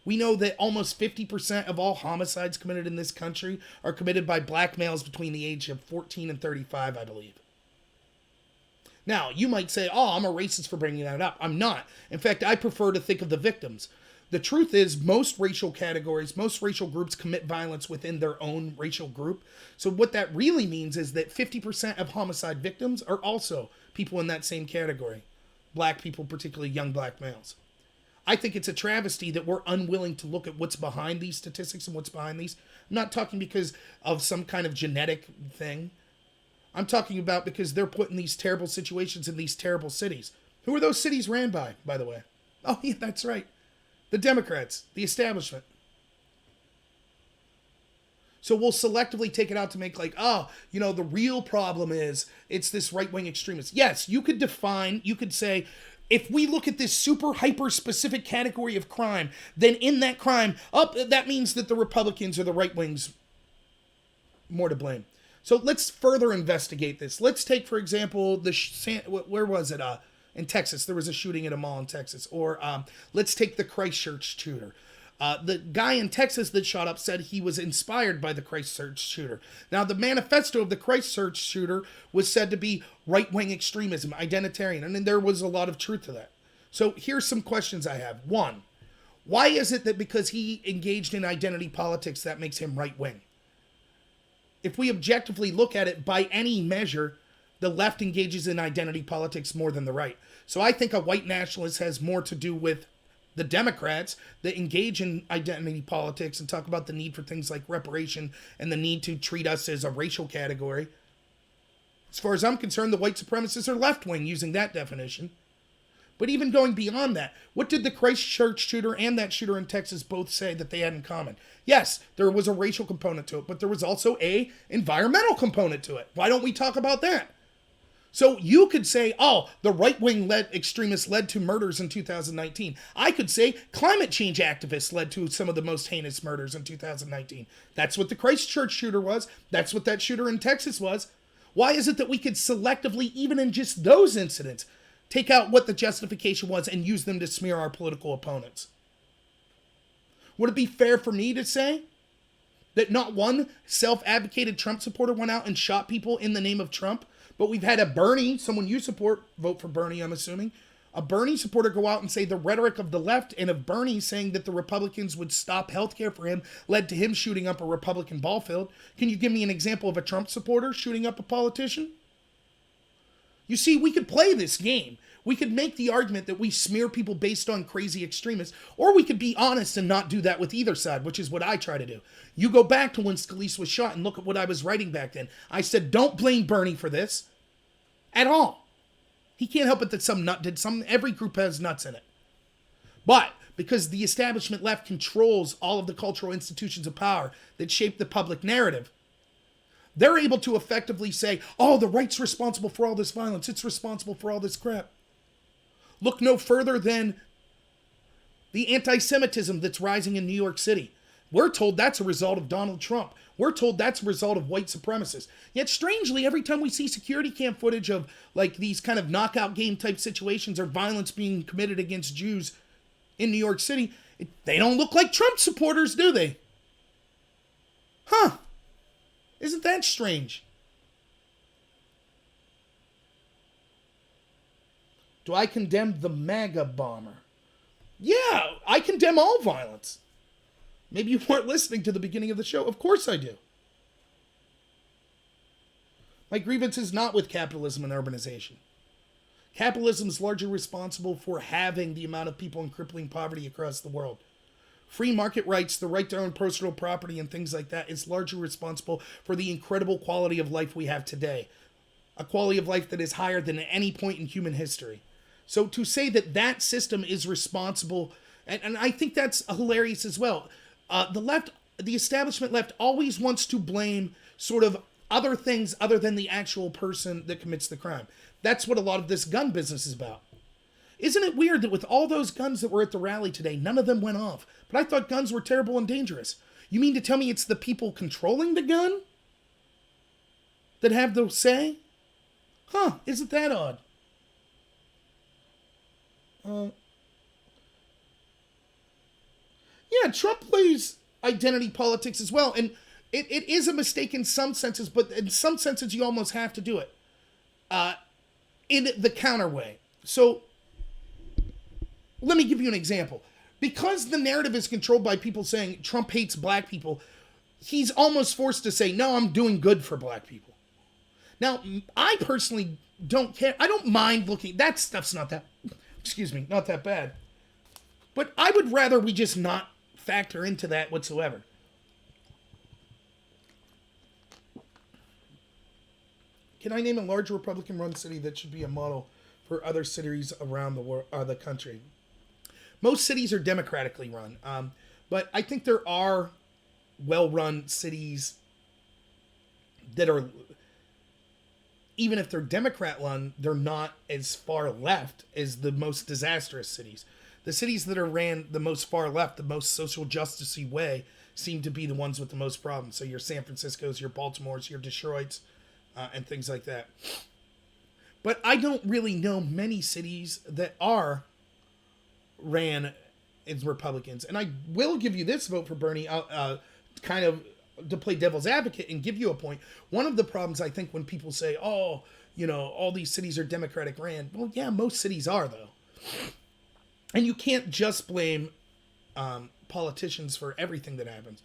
We know that almost 50% of all homicides committed in this country are committed by black males between the age of 14 and 35, I believe. Now, you might say, I'm a racist for bringing that up. I'm not. In fact, I prefer to think of the victims. The truth is, most racial categories, most racial groups commit violence within their own racial group. So what that really means is that 50% of homicide victims are also people in that same category. Black people, particularly young black males. I think it's a travesty that we're unwilling to look at what's behind these statistics and what's behind these. I'm not talking because of some kind of genetic thing. I'm talking about because they're put in these terrible situations in these terrible cities. Who are those cities ran by the way? Oh, yeah, that's right. The Democrats, the establishment. So we'll selectively take it out to make the real problem is it's this right-wing extremist. Yes, you could say, if we look at this super hyper-specific category of crime, then in that crime, that means that the Republicans or the right wings more to blame. So let's further investigate this. Let's take, for example, where was it? In Texas, there was a shooting at a mall in Texas. Or let's take the Christchurch shooter. The guy in Texas that shot up said he was inspired by the Christchurch shooter. Now, the manifesto of the Christchurch shooter was said to be right-wing extremism, identitarian, and there was a lot of truth to that. So here's some questions I have. One, why is it that because he engaged in identity politics, that makes him right-wing? If we objectively look at it by any measure, the left engages in identity politics more than the right. So I think a white nationalist has more to do with the Democrats that engage in identity politics and talk about the need for things like reparation and the need to treat us as a racial category. As far as I'm concerned, the white supremacists are left-wing using that definition. But even going beyond that, what did the Christchurch shooter and that shooter in Texas both say that they had in common? Yes, there was a racial component to it, but there was also a environmental component to it. Why don't we talk about that? So you could say, oh, the right-wing extremists led to murders in 2019. I could say climate change activists led to some of the most heinous murders in 2019. That's what the Christchurch shooter was. That's what that shooter in Texas was. Why is it that we could selectively, even in just those incidents, take out what the justification was and use them to smear our political opponents? Would it be fair for me to say that not one self-advocated Trump supporter went out and shot people in the name of Trump? But we've had a Bernie, someone you support, vote for Bernie, I'm assuming, a Bernie supporter go out and say the rhetoric of the left and of Bernie saying that the Republicans would stop healthcare for him led to him shooting up a Republican ball field. Can you give me an example of a Trump supporter shooting up a politician? You see, we could play this game. We could make the argument that we smear people based on crazy extremists, or we could be honest and not do that with either side, which is what I try to do. You go back to when Scalise was shot and look at what I was writing back then. I said, don't blame Bernie for this at all. He can't help it that some nut did something. Every group has nuts in it. But because the establishment left controls all of the cultural institutions of power that shape the public narrative, they're able to effectively say, oh, the right's responsible for all this violence. It's responsible for all this crap. Look no further than the anti-Semitism that's rising in New York City. We're told that's a result of Donald Trump. We're told that's a result of white supremacists. Yet strangely, every time we see security cam footage of like these kind of knockout game type situations or violence being committed against Jews in New York City, they don't look like Trump supporters, do they? Huh. Isn't that strange? Do I condemn the MAGA bomber? Yeah, I condemn all violence. Maybe you weren't listening to the beginning of the show. Of course I do. My grievance is not with capitalism and urbanization. Capitalism is largely responsible for having the amount of people in crippling poverty across the world. Free market rights, the right to own personal property and things like that is largely responsible for the incredible quality of life we have today. A quality of life that is higher than at any point in human history. So to say that that system is responsible, and I think that's hilarious as well. The left, the establishment left always wants to blame sort of other things other than the actual person that commits the crime. That's what a lot of this gun business is about. Isn't it weird that with all those guns that were at the rally today, none of them went off? But I thought guns were terrible and dangerous. You mean to tell me it's the people controlling the gun that have the say? Huh, isn't that odd? Yeah, Trump plays identity politics as well. And it is a mistake in some senses, but in some senses you almost have to do it. In the counter way. So, let me give you an example. Because the narrative is controlled by people saying Trump hates black people, he's almost forced to say, no, I'm doing good for black people. Now, I personally don't care. I don't mind looking. That stuff's not that bad. But I would rather we just not factor into that whatsoever. Can I name a large Republican-run city that should be a model for other cities around the world, the country? Most cities are democratically run, but I think there are well-run cities that are, even if they're Democrat-run, they're not as far left as the most disastrous cities. The cities that are ran the most far left, the most social justice-y way, seem to be the ones with the most problems. So your San Francisco's, your Baltimore's, your Detroit's, and things like that. But I don't really know many cities that are ran is Republicans. And I will give you this vote for Bernie, kind of to play devil's advocate and give you a point. One of the problems I think when people say, oh, you know, all these cities are Democratic ran. Well, yeah, most cities are, though. And you can't just blame politicians for everything that happens.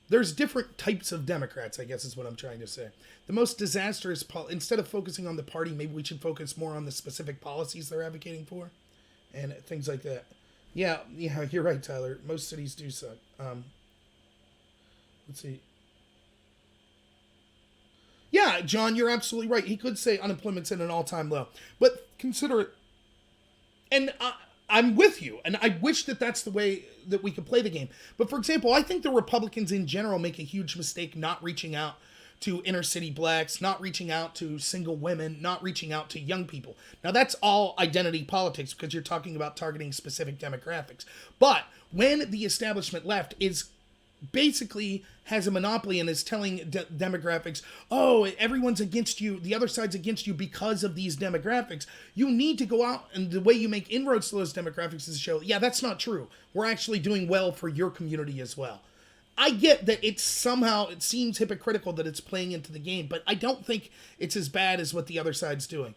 There's different types of Democrats, I guess is what I'm trying to say. The most disastrous, instead of focusing on the party, maybe we should focus more on the specific policies they're advocating for and things like that. Yeah, you're right, Tyler. Most cities do suck. Let's see. Yeah, John, you're absolutely right. He could say unemployment's at an all-time low. But consider it. And I'm with you. And I wish that that's the way that we could play the game. But for example, I think the Republicans in general make a huge mistake not reaching out to inner city blacks, not reaching out to single women, not reaching out to young people. Now that's all identity politics because you're talking about targeting specific demographics. But when the establishment left is basically has a monopoly and is telling demographics, oh, everyone's against you, the other side's against you because of these demographics, you need to go out, and the way you make inroads to those demographics is to show, yeah, that's not true. We're actually doing well for your community as well. I get that it seems hypocritical that it's playing into the game, but I don't think it's as bad as what the other side's doing.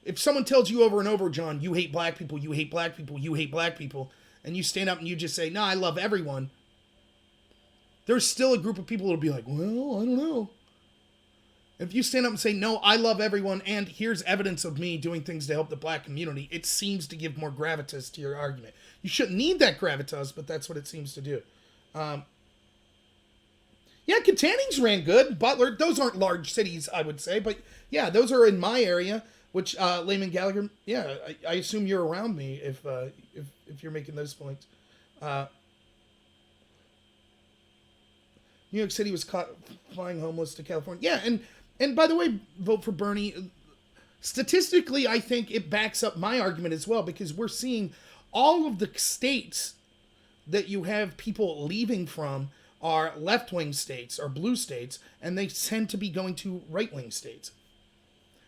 If someone tells you over and over, John, you hate black people, you hate black people, you hate black people, and you stand up and you just say, no, I love everyone, there's still a group of people that'll be like, well, I don't know. If you stand up and say, no, I love everyone, and here's evidence of me doing things to help the black community, it seems to give more gravitas to your argument. You shouldn't need that gravitas, but that's what it seems to do. Yeah, Kataning's ran good. Butler, those aren't large cities, I would say, but yeah, those are in my area, which, Layman Gallagher, yeah, I assume you're around me if you're making those points. New York City was caught flying homeless to California. Yeah, and by the way, vote for Bernie. Statistically, I think it backs up my argument as well, because we're seeing all of the states that you have people leaving from are left-wing states or blue states, and they tend to be going to right-wing states.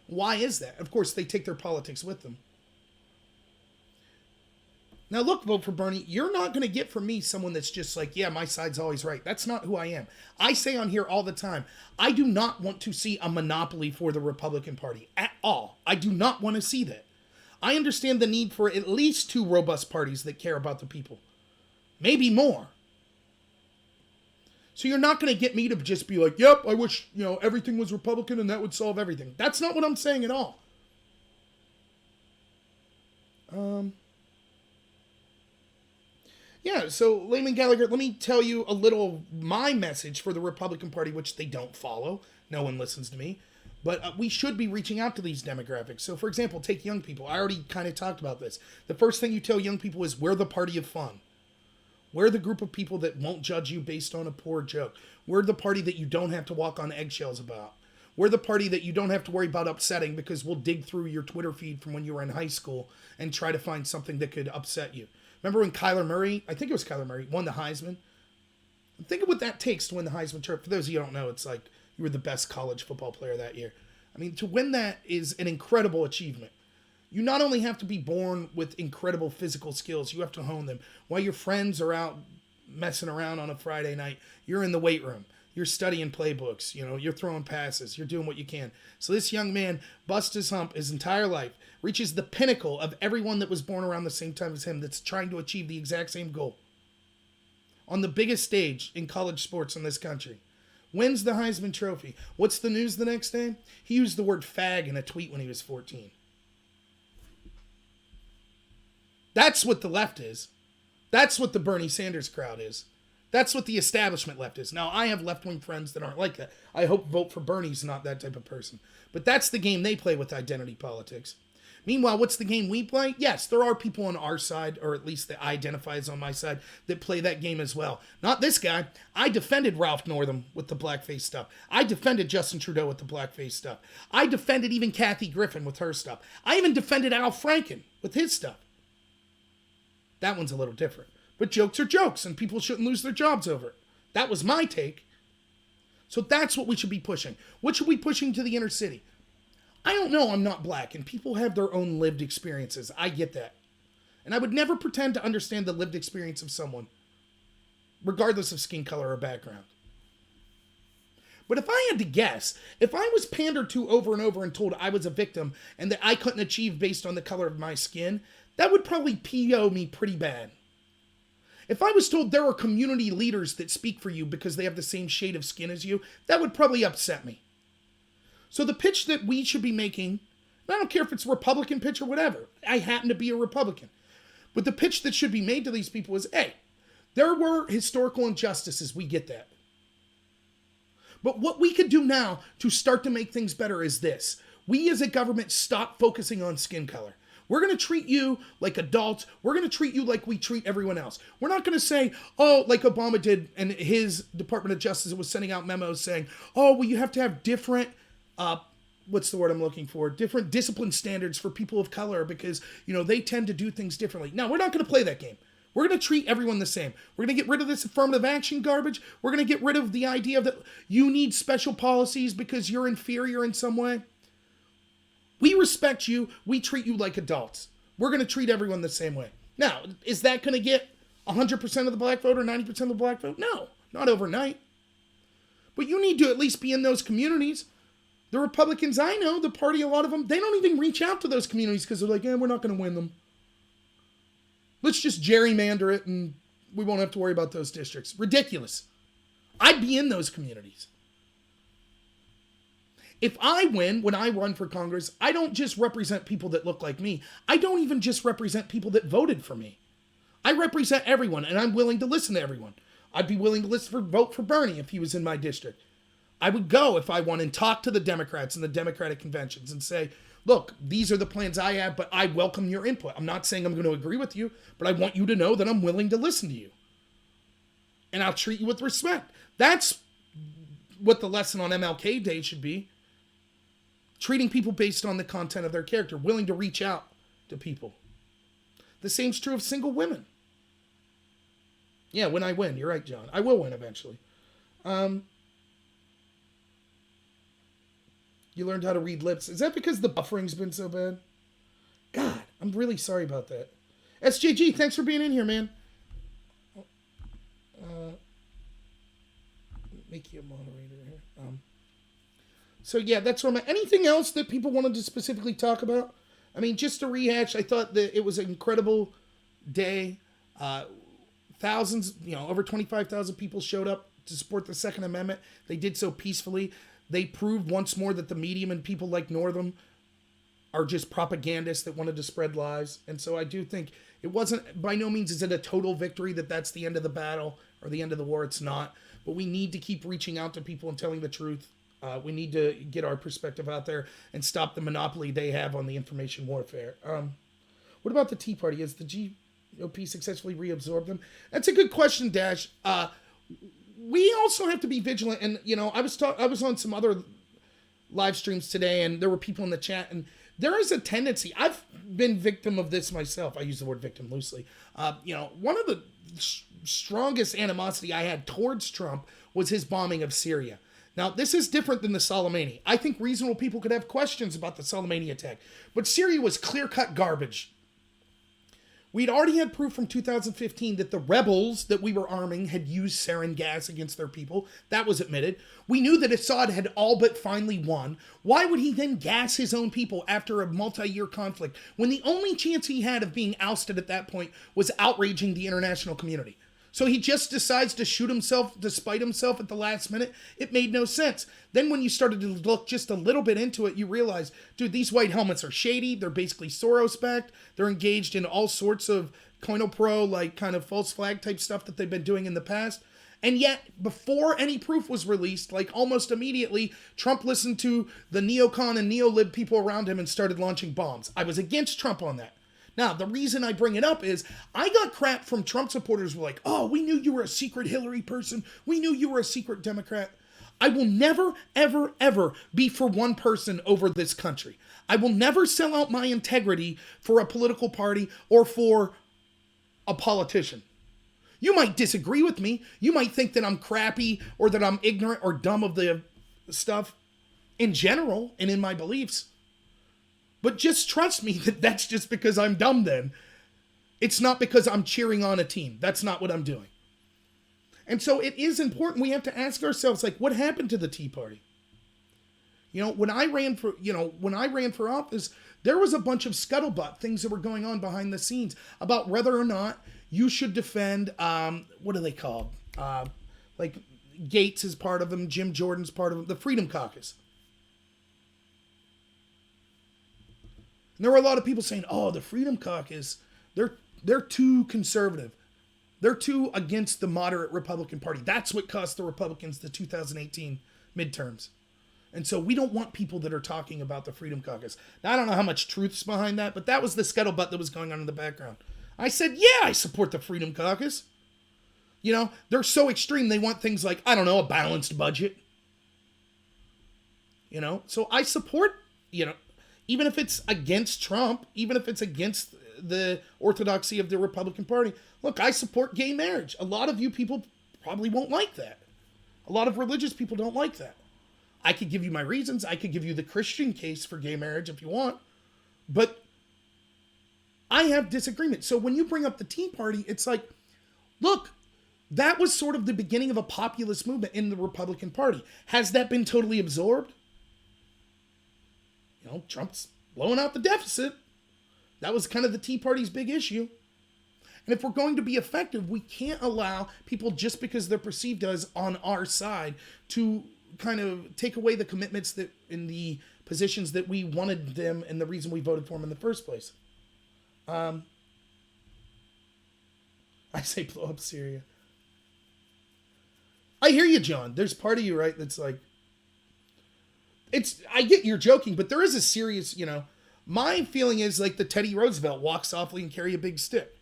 Why is that? Of course, they take their politics with them. Now look, vote for Bernie. You're not going to get from me someone that's just like, yeah, my side's always right. That's not who I am. I say on here all the time, I do not want to see a monopoly for the Republican Party at all. I do not want to see that. I understand the need for at least two robust parties that care about the people. Maybe more. So you're not going to get me to just be like, yep, I wish, everything was Republican and that would solve everything. That's not what I'm saying at all. Yeah, so Layman Gallagher, let me tell you a little my message for the Republican Party, which they don't follow. No one listens to me. But we should be reaching out to these demographics. So, for example, take young people. I already kind of talked about this. The first thing you tell young people is, we're the party of fun. We're the group of people that won't judge you based on a poor joke. We're the party that you don't have to walk on eggshells about. We're the party that you don't have to worry about upsetting, because we'll dig through your Twitter feed from when you were in high school and try to find something that could upset you. Remember when Kyler Murray, I think it was Kyler Murray, won the Heisman? Think of what that takes to win the Heisman Trophy. For those of you who don't know, it's like you were the best college football player that year. I mean, to win that is an incredible achievement. You not only have to be born with incredible physical skills, you have to hone them. While your friends are out messing around on a Friday night, you're in the weight room. You're studying playbooks. You're throwing passes. You're doing what you can. So this young man busts his hump his entire life, reaches the pinnacle of everyone that was born around the same time as him that's trying to achieve the exact same goal. On the biggest stage in college sports in this country. Wins the Heisman Trophy. What's the news the next day? He used the word fag in a tweet when he was 14. That's what the left is. That's what the Bernie Sanders crowd is. That's what the establishment left is. Now, I have left-wing friends that aren't like that. I hope vote for Bernie's not that type of person. But that's the game they play with identity politics. Meanwhile, what's the game we play? Yes, there are people on our side, or at least that identify as on my side, that play that game as well. Not this guy. I defended Ralph Northam with the blackface stuff. I defended Justin Trudeau with the blackface stuff. I defended even Kathy Griffin with her stuff. I even defended Al Franken with his stuff. That one's a little different. But jokes are jokes, and people shouldn't lose their jobs over it. That was my take. So that's what we should be pushing. What should we be pushing to the inner city? I don't know. I'm not black, and people have their own lived experiences. I get that. And I would never pretend to understand the lived experience of someone, regardless of skin color or background. But if I had to guess, if I was pandered to over and over and told I was a victim and that I couldn't achieve based on the color of my skin, that would probably PO me pretty bad. If I was told there are community leaders that speak for you because they have the same shade of skin as you, that would probably upset me. So the pitch that we should be making, and I don't care if it's a Republican pitch or whatever, I happen to be a Republican, but the pitch that should be made to these people is, hey, there were historical injustices, we get that. But what we could do now to start to make things better is this. We as a government stop focusing on skin color. We're going to treat you like adults. We're going to treat you like we treat everyone else. We're not going to say, oh, like Obama did and his Department of Justice was sending out memos saying, oh, well, you have to have different, what's the word I'm looking for? Different discipline standards for people of color because, they tend to do things differently. No, we're not going to play that game. We're going to treat everyone the same. We're going to get rid of this affirmative action garbage. We're going to get rid of the idea that you need special policies because you're inferior in some way. We respect you. We treat you like adults. We're going to treat everyone the same way. Now, is that going to get 100% of the black vote or 90% of the black vote? No, not overnight. But you need to at least be in those communities. The Republicans I know, the party, a lot of them, they don't even reach out to those communities because they're like, we're not going to win them. Let's just gerrymander it and we won't have to worry about those districts. Ridiculous. I'd be in those communities. If I win, when I run for Congress, I don't just represent people that look like me. I don't even just represent people that voted for me. I represent everyone, and I'm willing to listen to everyone. I'd be willing to vote for Bernie if he was in my district. I would go if I won and talk to the Democrats in the Democratic conventions and say, look, these are the plans I have, but I welcome your input. I'm not saying I'm going to agree with you, but I want you to know that I'm willing to listen to you. And I'll treat you with respect. That's what the lesson on MLK Day should be. Treating people based on the content of their character, willing to reach out to people. The same's true of single women. Yeah, when I win, you're right, John. I will win eventually. You learned how to read lips. Is that because the buffering's been so bad? God, I'm really sorry about that. SJG, thanks for being in here, man. Make you a moderator here. So yeah, that's where I'm at. Anything else that people wanted to specifically talk about? I mean, just to rehash, I thought that it was an incredible day. Thousands, over 25,000 people showed up to support the Second Amendment. They did so peacefully. They proved once more that the medium and people like Northam are just propagandists that wanted to spread lies. And so I do think it wasn't, by no means is it a total victory that that's the end of the battle or the end of the war. It's not. But we need to keep reaching out to people and telling the truth. We need to get our perspective out there and stop the monopoly they have on the information warfare. What about the Tea Party? Has the GOP successfully reabsorbed them? That's a good question, Dash. We also have to be vigilant. And, I was on some other live streams today, and there were people in the chat, and there is a tendency. I've been victim of this myself. I use the word victim loosely. One of the strongest animosity I had towards Trump was his bombing of Syria. Now, this is different than the Soleimani. I think reasonable people could have questions about the Soleimani attack, but Syria was clear-cut garbage. We'd already had proof from 2015 that the rebels that we were arming had used sarin gas against their people. That was admitted. We knew that Assad had all but finally won. Why would he then gas his own people after a multi-year conflict when the only chance he had of being ousted at that point was outraging the international community? So he just decides to shoot himself, to spite himself at the last minute. It made no sense. Then when you started to look just a little bit into it, you realize, dude, these white helmets are shady. They're basically Soros-backed. They're engaged in all sorts of COINTELPRO, like kind of false flag type stuff that they've been doing in the past. And yet, before any proof was released, like almost immediately, Trump listened to the neocon and neolib people around him and started launching bombs. I was against Trump on that. Now, the reason I bring it up is I got crap from Trump supporters who were like, oh, we knew you were a secret Hillary person. We knew you were a secret Democrat. I will never, ever, ever be for one person over this country. I will never sell out my integrity for a political party or for a politician. You might disagree with me. You might think that I'm crappy or that I'm ignorant or dumb of the stuff in general and in my beliefs. But just trust me that that's just because I'm dumb then. It's not because I'm cheering on a team. That's not what I'm doing. And so it is important. We have to ask ourselves, like, what happened to the Tea Party? You know, when I ran for office, there was a bunch of scuttlebutt things that were going on behind the scenes about whether or not you should defend, what are they called? Like Gates is part of them, Jim Jordan's part of them, the Freedom Caucus. And there were a lot of people saying, oh, the Freedom Caucus, they're too conservative. They're too against the moderate Republican Party. That's what cost the Republicans the 2018 midterms. And so we don't want people that are talking about the Freedom Caucus. Now, I don't know how much truth's behind that, but that was the scuttlebutt that was going on in the background. I said, yeah, I support the Freedom Caucus. You know, they're so extreme. They want things like, I don't know, a balanced budget. You know, so I support, you know, even if it's against Trump, even if it's against the orthodoxy of the Republican Party. Look, I support gay marriage. A lot of you people probably won't like that. A lot of religious people don't like that. I could give you my reasons. I could give you the Christian case for gay marriage if you want. But I have disagreement. So when you bring up the Tea Party, it's like, look, that was sort of the beginning of a populist movement in the Republican Party. Has that been totally absorbed? You know, Trump's blowing out the deficit. That was kind of the Tea Party's big issue. And if we're going to be effective, we can't allow people, just because they're perceived as on our side, to kind of take away the commitments that in the positions that we wanted them and the reason we voted for them in the first place. I say blow up Syria. I hear you, John. There's part of you, right, that's like, I get you're joking, but there is a serious, you know, my feeling is like the Teddy Roosevelt, walk softly and carry a big stick.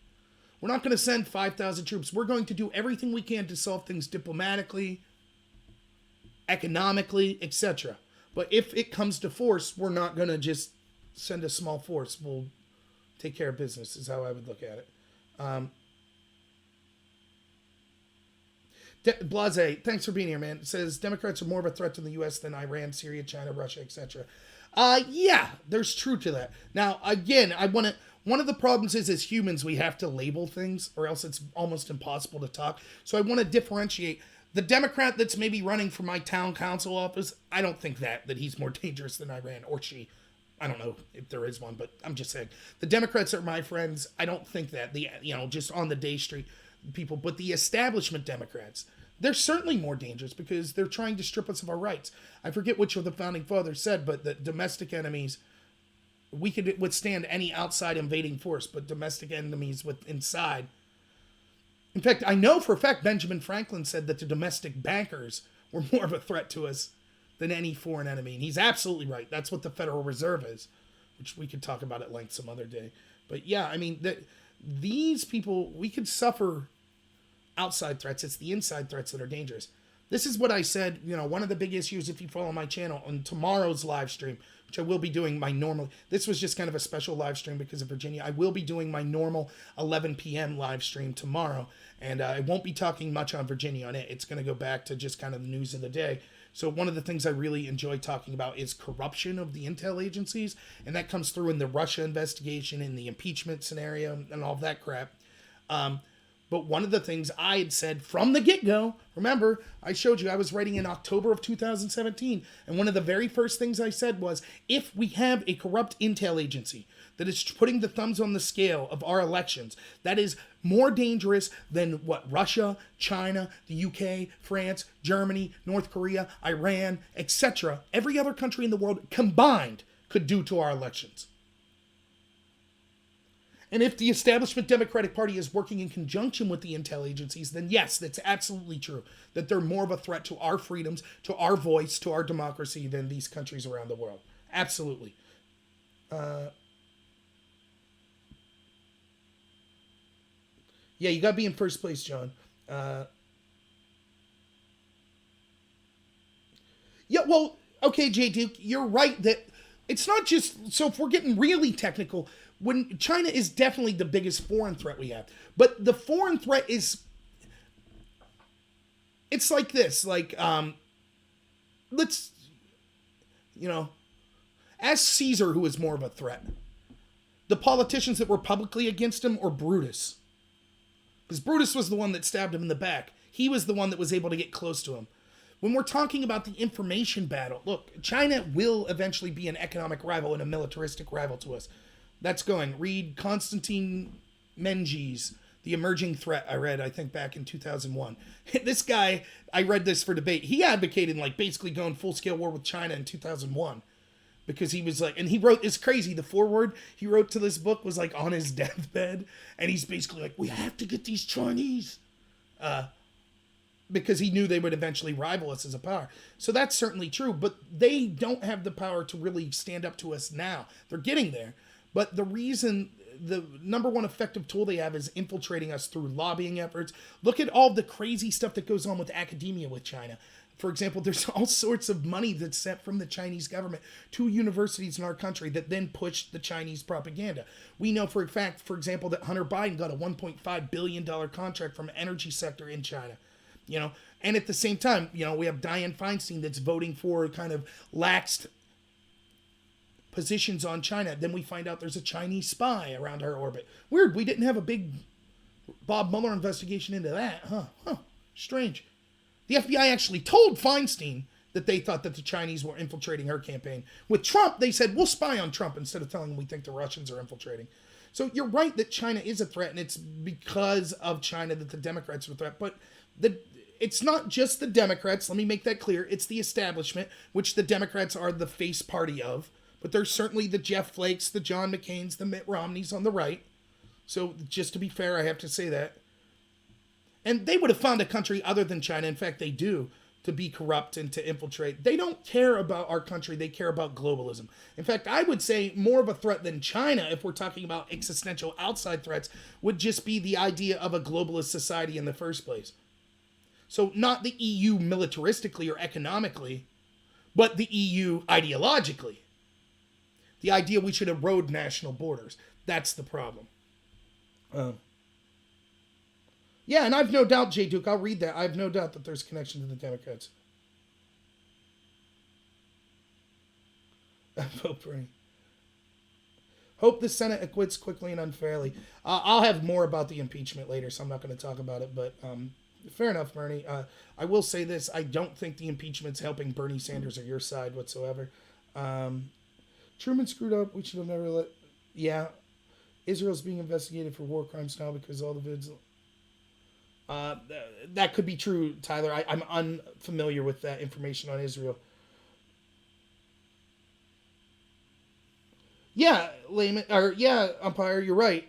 We're not going to send 5,000 troops. We're going to do everything we can to solve things diplomatically, economically, etc. But if it comes to force, we're not going to just send a small force. We'll take care of business, is how I would look at it. Blase, thanks for being here, man. It says Democrats are more of a threat to the U.S. than Iran, Syria, China, Russia, etc. Yeah, there's truth to that. Now, again, one of the problems is as humans, we have to label things or else it's almost impossible to talk. So I want to differentiate. The Democrat that's maybe running for my town council office, I don't think that he's more dangerous than Iran or she. I don't know if there is one, but I'm just saying. The Democrats are my friends. I don't think that. Just on the Day Street people. But the establishment Democrats, they're certainly more dangerous because they're trying to strip us of our rights. I forget which of the founding fathers said, but that domestic enemies, we could withstand any outside invading force, but domestic enemies inside. In fact, I know for a fact Benjamin Franklin said that the domestic bankers were more of a threat to us than any foreign enemy. And he's absolutely right. That's what the Federal Reserve is, which we could talk about at length some other day. But yeah, I mean, these people, we could suffer outside threats. It's the inside threats that are dangerous. This is what I said, one of the big issues, if you follow my channel, on tomorrow's live stream, which I will be doing this was just kind of a special live stream because of Virginia. I will be doing my normal 11 p.m. live stream tomorrow, and I won't be talking much on Virginia on it. It's going to go back to just kind of the news of the day. So one of the things I really enjoy talking about is corruption of the intel agencies, and that comes through in the Russia investigation, in the impeachment scenario, and all that crap. But one of the things I had said from the get-go, remember, I showed you I was writing in October of 2017, and one of the very first things I said was, if we have a corrupt intel agency that is putting the thumbs on the scale of our elections, that is more dangerous than what Russia, China, the UK, France, Germany, North Korea, Iran, etc., every other country in the world combined could do to our elections. And if the establishment Democratic Party is working in conjunction with the intel agencies, then yes, that's absolutely true. That they're more of a threat to our freedoms, to our voice, to our democracy than these countries around the world. Absolutely. Yeah, you got to be in first place, John. Yeah, well, okay, J. Duke, you're right that it's not just... So if we're getting really technical... When China is definitely the biggest foreign threat we have. But the foreign threat is... It's like this. Like, let's... Ask Caesar who is more of a threat. the politicians that were publicly against him or Brutus? Because Brutus was the one that stabbed him in the back. He was the one that was able to get close to him. When we're talking about the information battle, look, China will eventually be an economic rival and a militaristic rival to us. That's going. Read Konstantin Menges, The Emerging Threat, I read, I think, back in 2001. This guy, I read this for debate. He advocated, like, basically going full-scale war with China in 2001. Because he was like, and he wrote, it's crazy, the foreword he wrote to this book was, like, on his deathbed. And he's basically like, we have to get these Chinese. Because he knew they would eventually rival us as a power. So that's certainly true, but they don't have the power to really stand up to us now. They're getting there. But the reason, the number one effective tool they have is infiltrating us through lobbying efforts. Look at all the crazy stuff that goes on with academia with China. For example, there's all sorts of money that's sent from the Chinese government to universities in our country that then push the Chinese propaganda. We know for a fact, for example, that Hunter Biden got a $1.5 billion contract from the energy sector in China. You know, and at the same time, you know, we have Dianne Feinstein that's voting for kind of laxed positions on China. Then we find out there's a Chinese spy around our orbit. Weird, we didn't have a big Bob Mueller investigation into that, huh? Strange. The FBI actually told Feinstein that they thought that the Chinese were infiltrating her campaign. With Trump, they said, we'll spy on Trump instead of telling him we think the Russians are infiltrating. So you're right that China is a threat, and it's because of China that the Democrats are a threat. But it's not just the Democrats, let me make that clear. It's the establishment, which the Democrats are the face party of. But there's certainly the Jeff Flakes, the John McCains, the Mitt Romneys on the right. So just to be fair, I have to say that. And they would have found a country other than China, in fact they do, to be corrupt and to infiltrate. They don't care about our country, they care about globalism. In fact, I would say more of a threat than China, if we're talking about existential outside threats, would just be the idea of a globalist society in the first place. So not the EU militaristically or economically, but the EU ideologically. The idea we should erode national borders. That's the problem. Yeah, and I've no doubt, J. Duke, I'll read that. I have no doubt that there's a connection to the Democrats. Vote for him. Hope the Senate acquits quickly and unfairly. I'll have more about the impeachment later, so I'm not going to talk about it, but fair enough, Bernie. I will say this. I don't think the impeachment's helping Bernie Sanders or your side whatsoever. Truman screwed up. We should have never let... Yeah. Israel's being investigated for war crimes now because all the vids... that could be true, Tyler. I'm unfamiliar with that information on Israel. Yeah, layman, or yeah, umpire, you're right.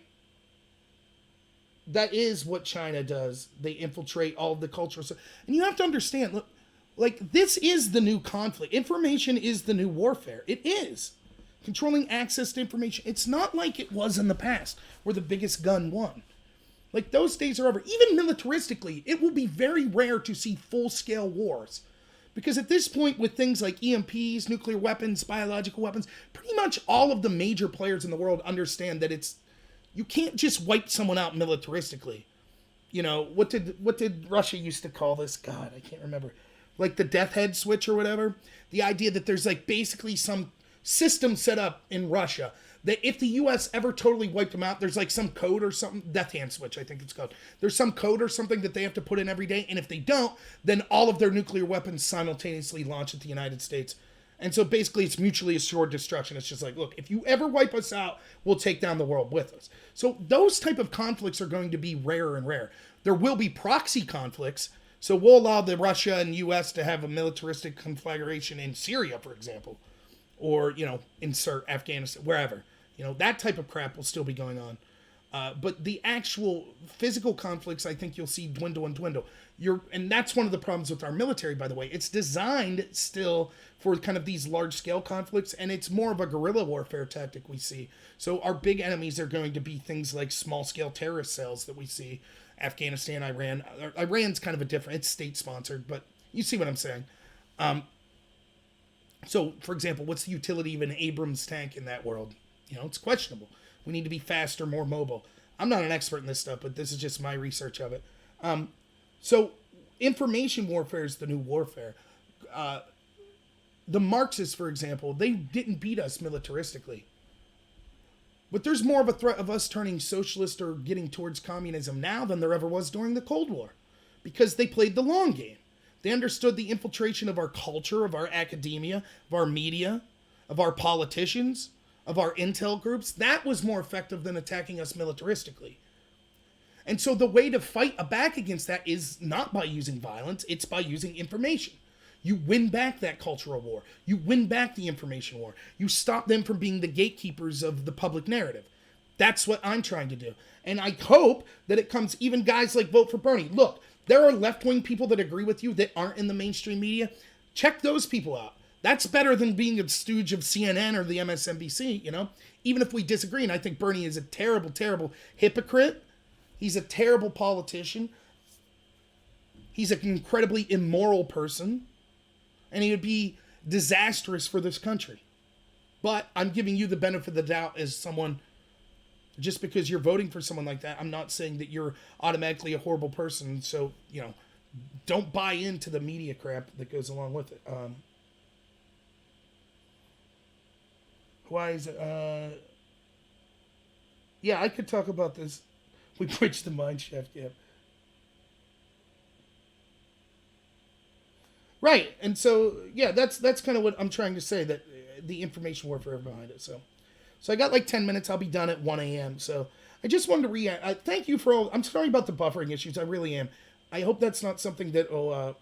That is what China does. They infiltrate all of the cultural stuff. And you have to understand, look, like, this is the new conflict. Information is the new warfare. It is. Controlling access to information. It's not like it was in the past, where the biggest gun won. Like, those days are over. Even militaristically, it will be very rare to see full-scale wars. Because at this point, with things like EMPs, nuclear weapons, biological weapons, pretty much all of the major players in the world understand that you can't just wipe someone out militaristically. You know, what did Russia used to call this? God, I can't remember. Like the death head switch or whatever. The idea that there's like basically some system set up in Russia that if the U.S. ever totally wiped them out, there's like some code or something, death hand switch, I think it's called. There's some code or something that they have to put in every day, and if they don't, then all of their nuclear weapons simultaneously launch at the United States. And so basically it's mutually assured destruction. It's just like, look, if you ever wipe us out, we'll take down the world with us. So those type of conflicts are going to be rarer and rare. There will be proxy conflicts, so we'll allow the Russia and U.S. to have a militaristic conflagration in Syria, for example. Or, you know, insert Afghanistan, wherever. You know, that type of crap will still be going on. But the actual physical conflicts, I think you'll see dwindle and dwindle. And that's one of the problems with our military, by the way. It's designed still for kind of these large-scale conflicts, and it's more of a guerrilla warfare tactic we see. So our big enemies are going to be things like small-scale terrorist cells that we see. Afghanistan, Iran. Iran's kind of a different... It's state-sponsored, but you see what I'm saying. So, for example, what's the utility of an Abrams tank in that world? You know, it's questionable. We need to be faster, more mobile. I'm not an expert in this stuff, but this is just my research of it. So, information warfare is the new warfare. The Marxists, for example, they didn't beat us militaristically. But there's more of a threat of us turning socialist or getting towards communism now than there ever was during the Cold War. Because they played the long game. They understood the infiltration of our culture, of our academia, of our media, of our politicians, of our intel groups. That was more effective than attacking us militaristically. And so the way to fight back against that is not by using violence, it's by using information. You win back that cultural war. You win back the information war. You stop them from being the gatekeepers of the public narrative. That's what I'm trying to do. And I hope that it comes, even guys like Vote for Bernie. Look, there are left-wing people that agree with you that aren't in the mainstream media. Check those people out. That's better than being a stooge of CNN or the MSNBC, you know? Even if we disagree, and I think Bernie is a terrible, terrible hypocrite. He's a terrible politician. He's an incredibly immoral person. And he would be disastrous for this country. But I'm giving you the benefit of the doubt as someone, just because you're voting for someone like that, I'm not saying that you're automatically a horrible person. So, you know, don't buy into the media crap that goes along with it. Why is it? Yeah, I could talk about this. We bridged the mine shaft, yeah. Right, and so, yeah, that's kind of what I'm trying to say, that the information warfare behind it, so I got like 10 minutes, I'll be done at 1 a.m., so I just wanted to react. Thank you for all, I'm sorry about the buffering issues, I really am. I hope that's not something that will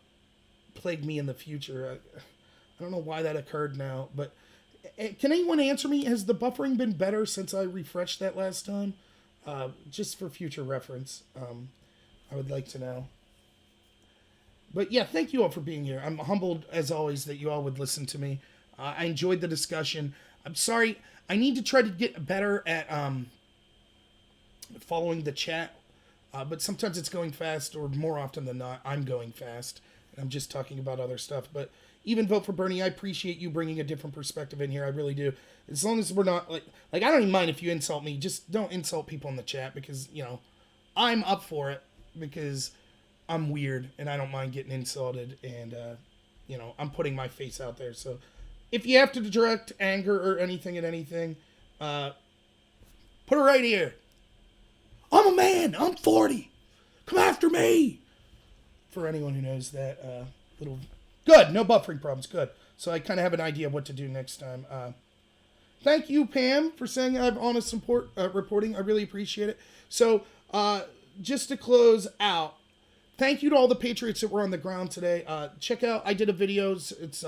plague me in the future. I don't know why that occurred now, but can anyone answer me? Has the buffering been better since I refreshed that last time? Just for future reference, I would like to know. But yeah, thank you all for being here. I'm humbled, as always, that you all would listen to me. I enjoyed the discussion. I'm sorry. I need to try to get better at following the chat. But sometimes it's going fast, or more often than not, I'm going fast. And I'm just talking about other stuff. But even Vote for Bernie, I appreciate you bringing a different perspective in here. I really do. As long as we're not, like I don't even mind if you insult me. Just don't insult people in the chat, because, you know, I'm up for it, because I'm weird and I don't mind getting insulted, and you know, I'm putting my face out there. So if you have to direct anger or anything at anything, put it right here. I'm a man. I'm 40. Come after me. For anyone who knows that little... Good. No buffering problems. Good. So I kind of have an idea of what to do next time. Thank you, Pam, for saying I have honest reporting. I really appreciate it. So just to close out, thank you to all the Patriots that were on the ground today. Check out, I did a video. It's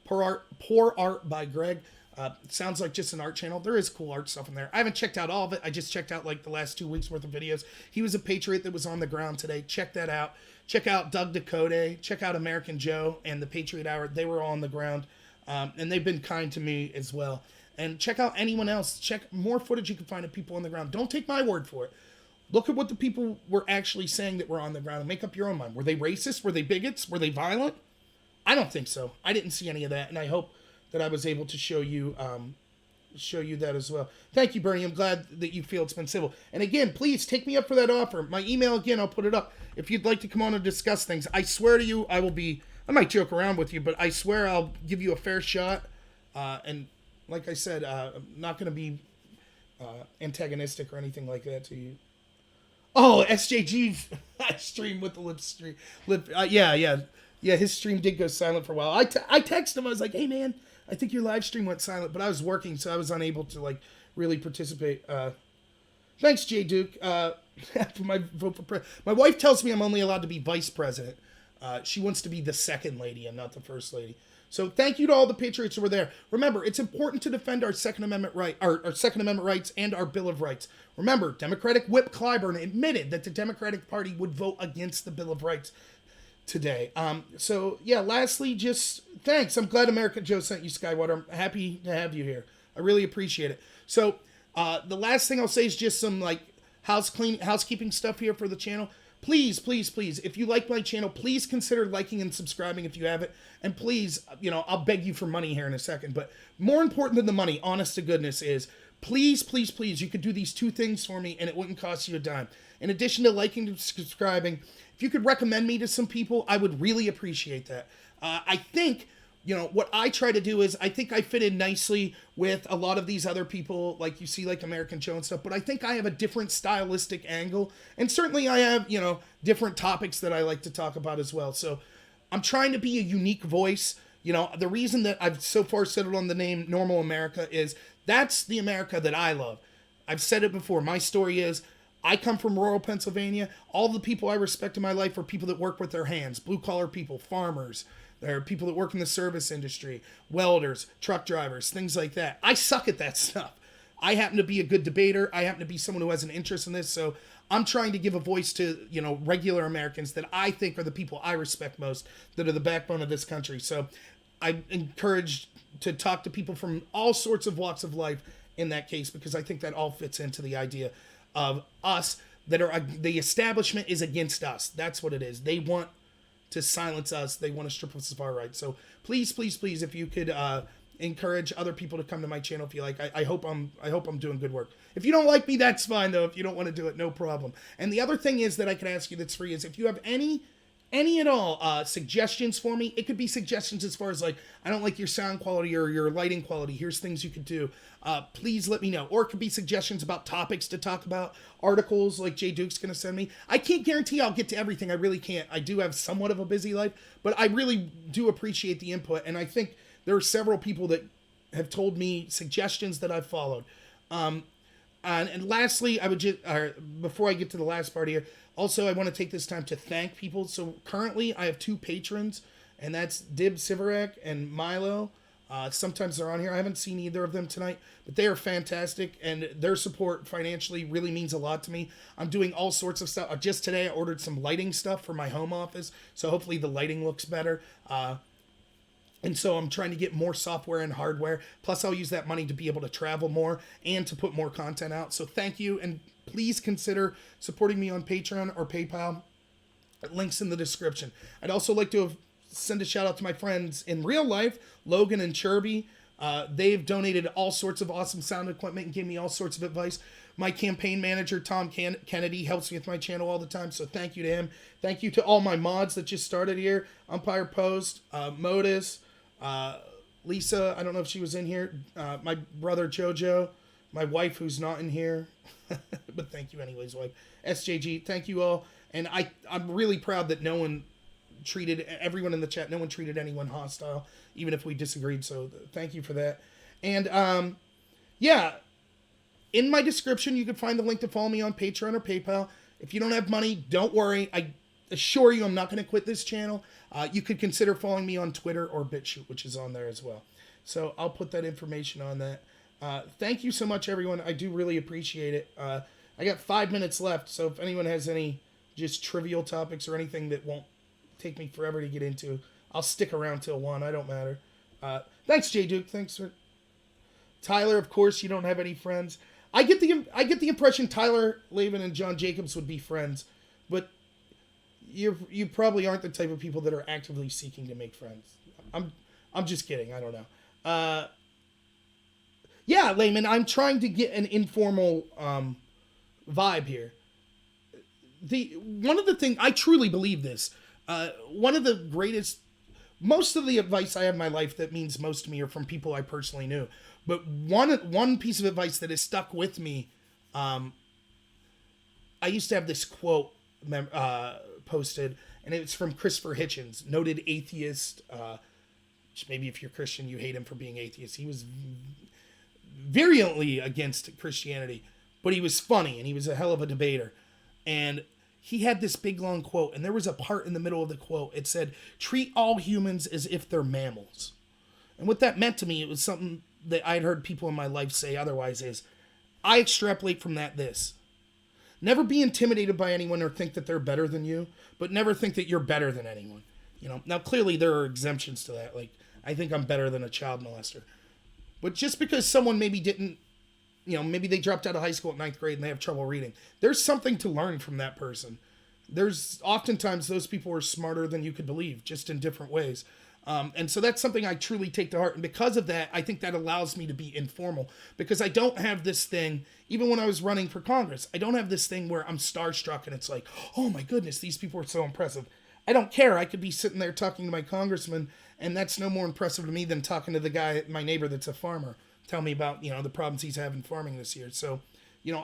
Poor Art by Greg. It sounds like just an art channel. There is cool art stuff in there. I haven't checked out all of it. I just checked out like the last 2 weeks worth of videos. He was a Patriot that was on the ground today. Check that out. Check out Doug Dakota. Check out American Joe and the Patriot Hour. They were all on the ground. And they've been kind to me as well. And check out anyone else. Check more footage you can find of people on the ground. Don't take my word for it. Look at what the people were actually saying that were on the ground and make up your own mind. Were they racist? Were they bigots? Were they violent? I don't think so. I didn't see any of that, and I hope that I was able to show you that as well. Thank you, Bernie. I'm glad that you feel it's been civil. And again, please take me up for that offer. My email, again, I'll put it up. If you'd like to come on and discuss things, I swear to you, I might joke around with you, but I swear I'll give you a fair shot. And like I said, I'm not going to be antagonistic or anything like that to you. Oh, SJG's stream with the lip stream. Yeah, his stream did go silent for a while. I texted him. I was like, hey, man, I think your live stream went silent. But I was working, so I was unable to, like, really participate. Thanks, Jay Duke. For my vote for president. My wife tells me I'm only allowed to be vice president. She wants to be the second lady and not the first lady. So thank you to all the Patriots who were there. Remember, it's important to defend our Second Amendment our Second Amendment rights and our Bill of Rights. Remember, Democratic Whip Clyburn admitted that the Democratic Party would vote against the Bill of Rights today. So yeah, lastly, just thanks. I'm glad America Joe sent you Skywater. I'm happy to have you here. I really appreciate it. So the last thing I'll say is just some like housekeeping stuff here for the channel. Please, please, please, if you like my channel, please consider liking and subscribing if you haven't. And please, you know, I'll beg you for money here in a second. But more important than the money, honest to goodness, is please, please, please, you could do these two things for me and it wouldn't cost you a dime. In addition to liking and subscribing, if you could recommend me to some people, I would really appreciate that. I think what I try to do is I think I fit in nicely with a lot of these other people, like you see, like American Joe and stuff, but I think I have a different stylistic angle. And certainly I have, different topics that I like to talk about as well. So I'm trying to be a unique voice. The reason that I've so far settled on the name Normal America is that's the America that I love. I've said it before. My story is I come from rural Pennsylvania. All the people I respect in my life are people that work with their hands, blue collar people, farmers. There are people that work in the service industry, welders, truck drivers, things like that. I suck at that stuff. I happen to be a good debater. I happen to be someone who has an interest in this. So I'm trying to give a voice to, regular Americans that I think are the people I respect most, that are the backbone of this country. So I'm encouraged to talk to people from all sorts of walks of life in that case, because I think that all fits into the idea of us, that are the establishment is against us. That's what it is. They want to silence us. They want to strip us of our rights. So please, please, please, if you could encourage other people to come to my channel if you like. I hope I'm doing good work. If you don't like me, that's fine though. If you don't want to do it, no problem. And the other thing is that I can ask you that's free is if you have any at all suggestions for me. It could be suggestions as far as like, I don't like your sound quality or your lighting quality. Here's things you could do. Please let me know. Or it could be suggestions about topics to talk about, articles like Jay Duke's going to send me. I can't guarantee I'll get to everything. I really can't. I do have somewhat of a busy life, but I really do appreciate the input. And I think there are several people that have told me suggestions that I've followed. And lastly, I would just, before I get to the last part here, also I want to take this time to thank people. So currently I have 2 patrons, and that's Dib Sivarak and Milo. Sometimes they're on here. I haven't seen either of them tonight, but they are fantastic, and their support financially really means a lot to me. I'm doing all sorts of stuff. Just today I ordered some lighting stuff for my home office, so hopefully the lighting looks better. And so I'm trying to get more software and hardware. Plus, I'll use that money to be able to travel more and to put more content out. So thank you, and please consider supporting me on Patreon or PayPal. Links in the description. I'd also like to send a shout out to my friends in real life, Logan and Chirby. They've donated all sorts of awesome sound equipment and gave me all sorts of advice. My campaign manager, Tom Kennedy, helps me with my channel all the time, so thank you to him. Thank you to all my mods that just started here. Umpire Post, Modus, Lisa, I don't know if she was in here, my brother Jojo, my wife who's not in here, but thank you anyways, wife. SJG, thank you all. And I'm really proud that no one treated everyone in the chat, no one treated anyone hostile, even if we disagreed, so thank you for that. And yeah, in my description you can find the link to follow me on Patreon or PayPal. If you don't have money, don't worry, I assure you I'm not going to quit this channel. You could consider following me on Twitter or BitChute, which is on there as well. So I'll put that information on that. Thank you so much, everyone. I do really appreciate it. I got 5 minutes left, so if anyone has any just trivial topics or anything that won't take me forever to get into, I'll stick around till 1. I don't matter. Thanks, Jay Duke. Thanks for Tyler. Of course, you don't have any friends. I get the impression Tyler Lavin and John Jacobs would be friends, but you probably aren't the type of people that are actively seeking to make friends. I'm just kidding. I don't know. Yeah, Layman, I'm trying to get an informal vibe here. One of the things, I truly believe this. One of the greatest, most of the advice I have in my life that means most to me are from people I personally knew. But one piece of advice that has stuck with me, I used to have this quote posted, and it's from Christopher Hitchens, noted atheist. Maybe if you're Christian, you hate him for being atheist. He was virulently against Christianity, but he was funny, and he was a hell of a debater. And he had this big, long quote, and there was a part in the middle of the quote. It said, treat all humans as if they're mammals. And what that meant to me, it was something that I'd heard people in my life say otherwise, is I extrapolate from that this. Never be intimidated by anyone or think that they're better than you, but never think that you're better than anyone. Now clearly there are exemptions to that. Like, I think I'm better than a child molester. But just because someone maybe didn't, maybe they dropped out of high school at 9th grade and they have trouble reading, there's something to learn from that person. There's oftentimes those people are smarter than you could believe, just in different ways. And so that's something I truly take to heart. And because of that, I think that allows me to be informal, because I don't have this thing, even when I was running for Congress, I don't have this thing where I'm starstruck and it's like, oh my goodness, these people are so impressive. I don't care. I could be sitting there talking to my congressman And that's no more impressive to me than talking to the guy, my neighbor that's a farmer, tell me about, the problems he's having farming this year. So,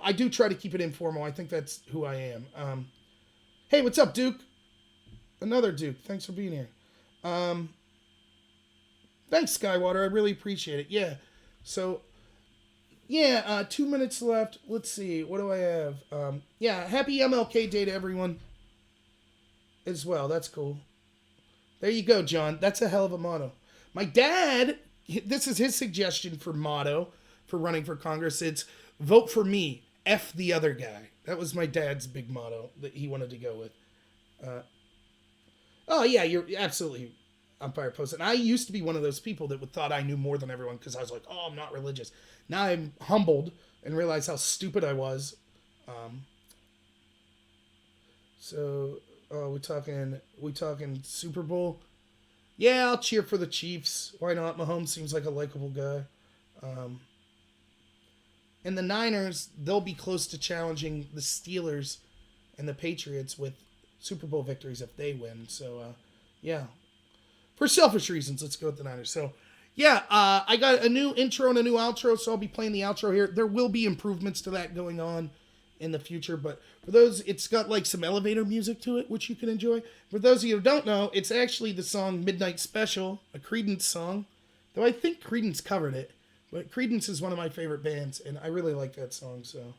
I do try to keep it informal. I think that's who I am. Hey, what's up, Duke? Another Duke. Thanks for being here. Thanks, Skywater. I really appreciate it. Yeah. So, 2 minutes left. Let's see. What do I have? Happy MLK Day to everyone as well. That's cool. There you go, John. That's a hell of a motto. My dad, this is his suggestion for motto for running for Congress. It's vote for me, F the other guy. That was my dad's big motto that he wanted to go with. You're absolutely Umpire Post. And I used to be one of those people that thought I knew more than everyone because I was like, I'm not religious. Now I'm humbled and realize how stupid I was. We talking Super Bowl? Yeah, I'll cheer for the Chiefs. Why not? Mahomes seems like a likable guy. And the Niners, they'll be close to challenging the Steelers and the Patriots with Super Bowl victories if they win. So, for selfish reasons, let's go with the Niners. So, I got a new intro and a new outro, so I'll be playing the outro here. There will be improvements to that going on in the future, but for those, it's got like some elevator music to it, which you can enjoy. For those of you who don't know, it's actually the song Midnight Special, a Creedence song, though I think Creedence covered it, but Creedence is one of my favorite bands, and I really like that song, so,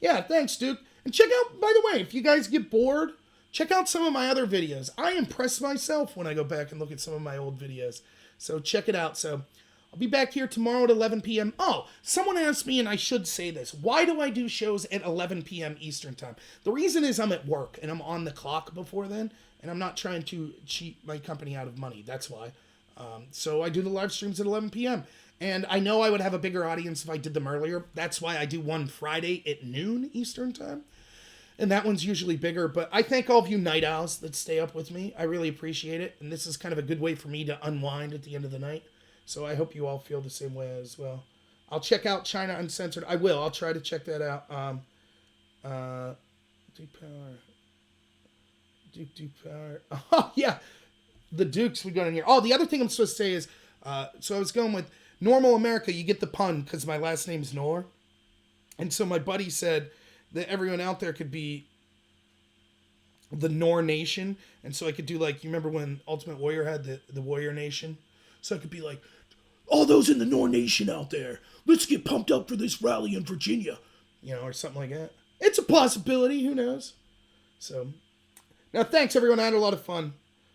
thanks, Duke. And check out, by the way, if you guys get bored, check out some of my other videos. I impress myself when I go back and look at some of my old videos, so check it out. So I'll be back here tomorrow at 11 p.m. Oh, someone asked me, and I should say this, why do I do shows at 11 p.m. Eastern Time? The reason is I'm at work, and I'm on the clock before then, and I'm not trying to cheat my company out of money. That's why. So I do the live streams at 11 p.m. And I know I would have a bigger audience if I did them earlier. That's why I do one Friday at noon Eastern Time. And that one's usually bigger. But I thank all of you night owls that stay up with me. I really appreciate it. And this is kind of a good way for me to unwind at the end of the night. So I hope you all feel the same way as well. I'll check out China Uncensored. I will. I'll try to check that out. Duke Power. Oh, yeah. The Dukes we got in here. Oh, the other thing I'm supposed to say is, so I was going with Normal America. You get the pun because my last name's Nor. And so my buddy said that everyone out there could be the Nor Nation. And so I could do like, you remember when Ultimate Warrior had the Warrior Nation? So I could be like, all those in the Nor Nation out there, let's get pumped up for this rally in Virginia. Or something like that. It's a possibility. Who knows? So, now thanks everyone. I had a lot of fun.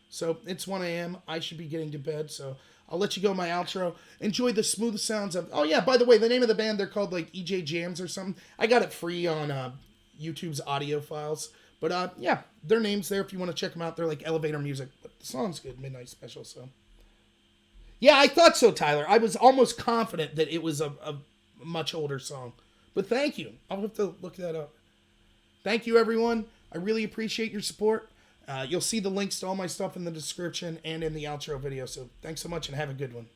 So, it's 1 a.m. I should be getting to bed. So, I'll let you go my outro. Enjoy the smooth sounds of... Oh, yeah, by the way, the name of the band, they're called, like, EJ Jams or something. I got it free on YouTube's audio files. But, their name's there if you want to check them out. They're, like, elevator music. But the song's good. Midnight Special, so... Yeah, I thought so, Tyler. I was almost confident that it was a much older song. But thank you. I'll have to look that up. Thank you, everyone. I really appreciate your support. You'll see the links to all my stuff in the description and in the outro video. So thanks so much and have a good one.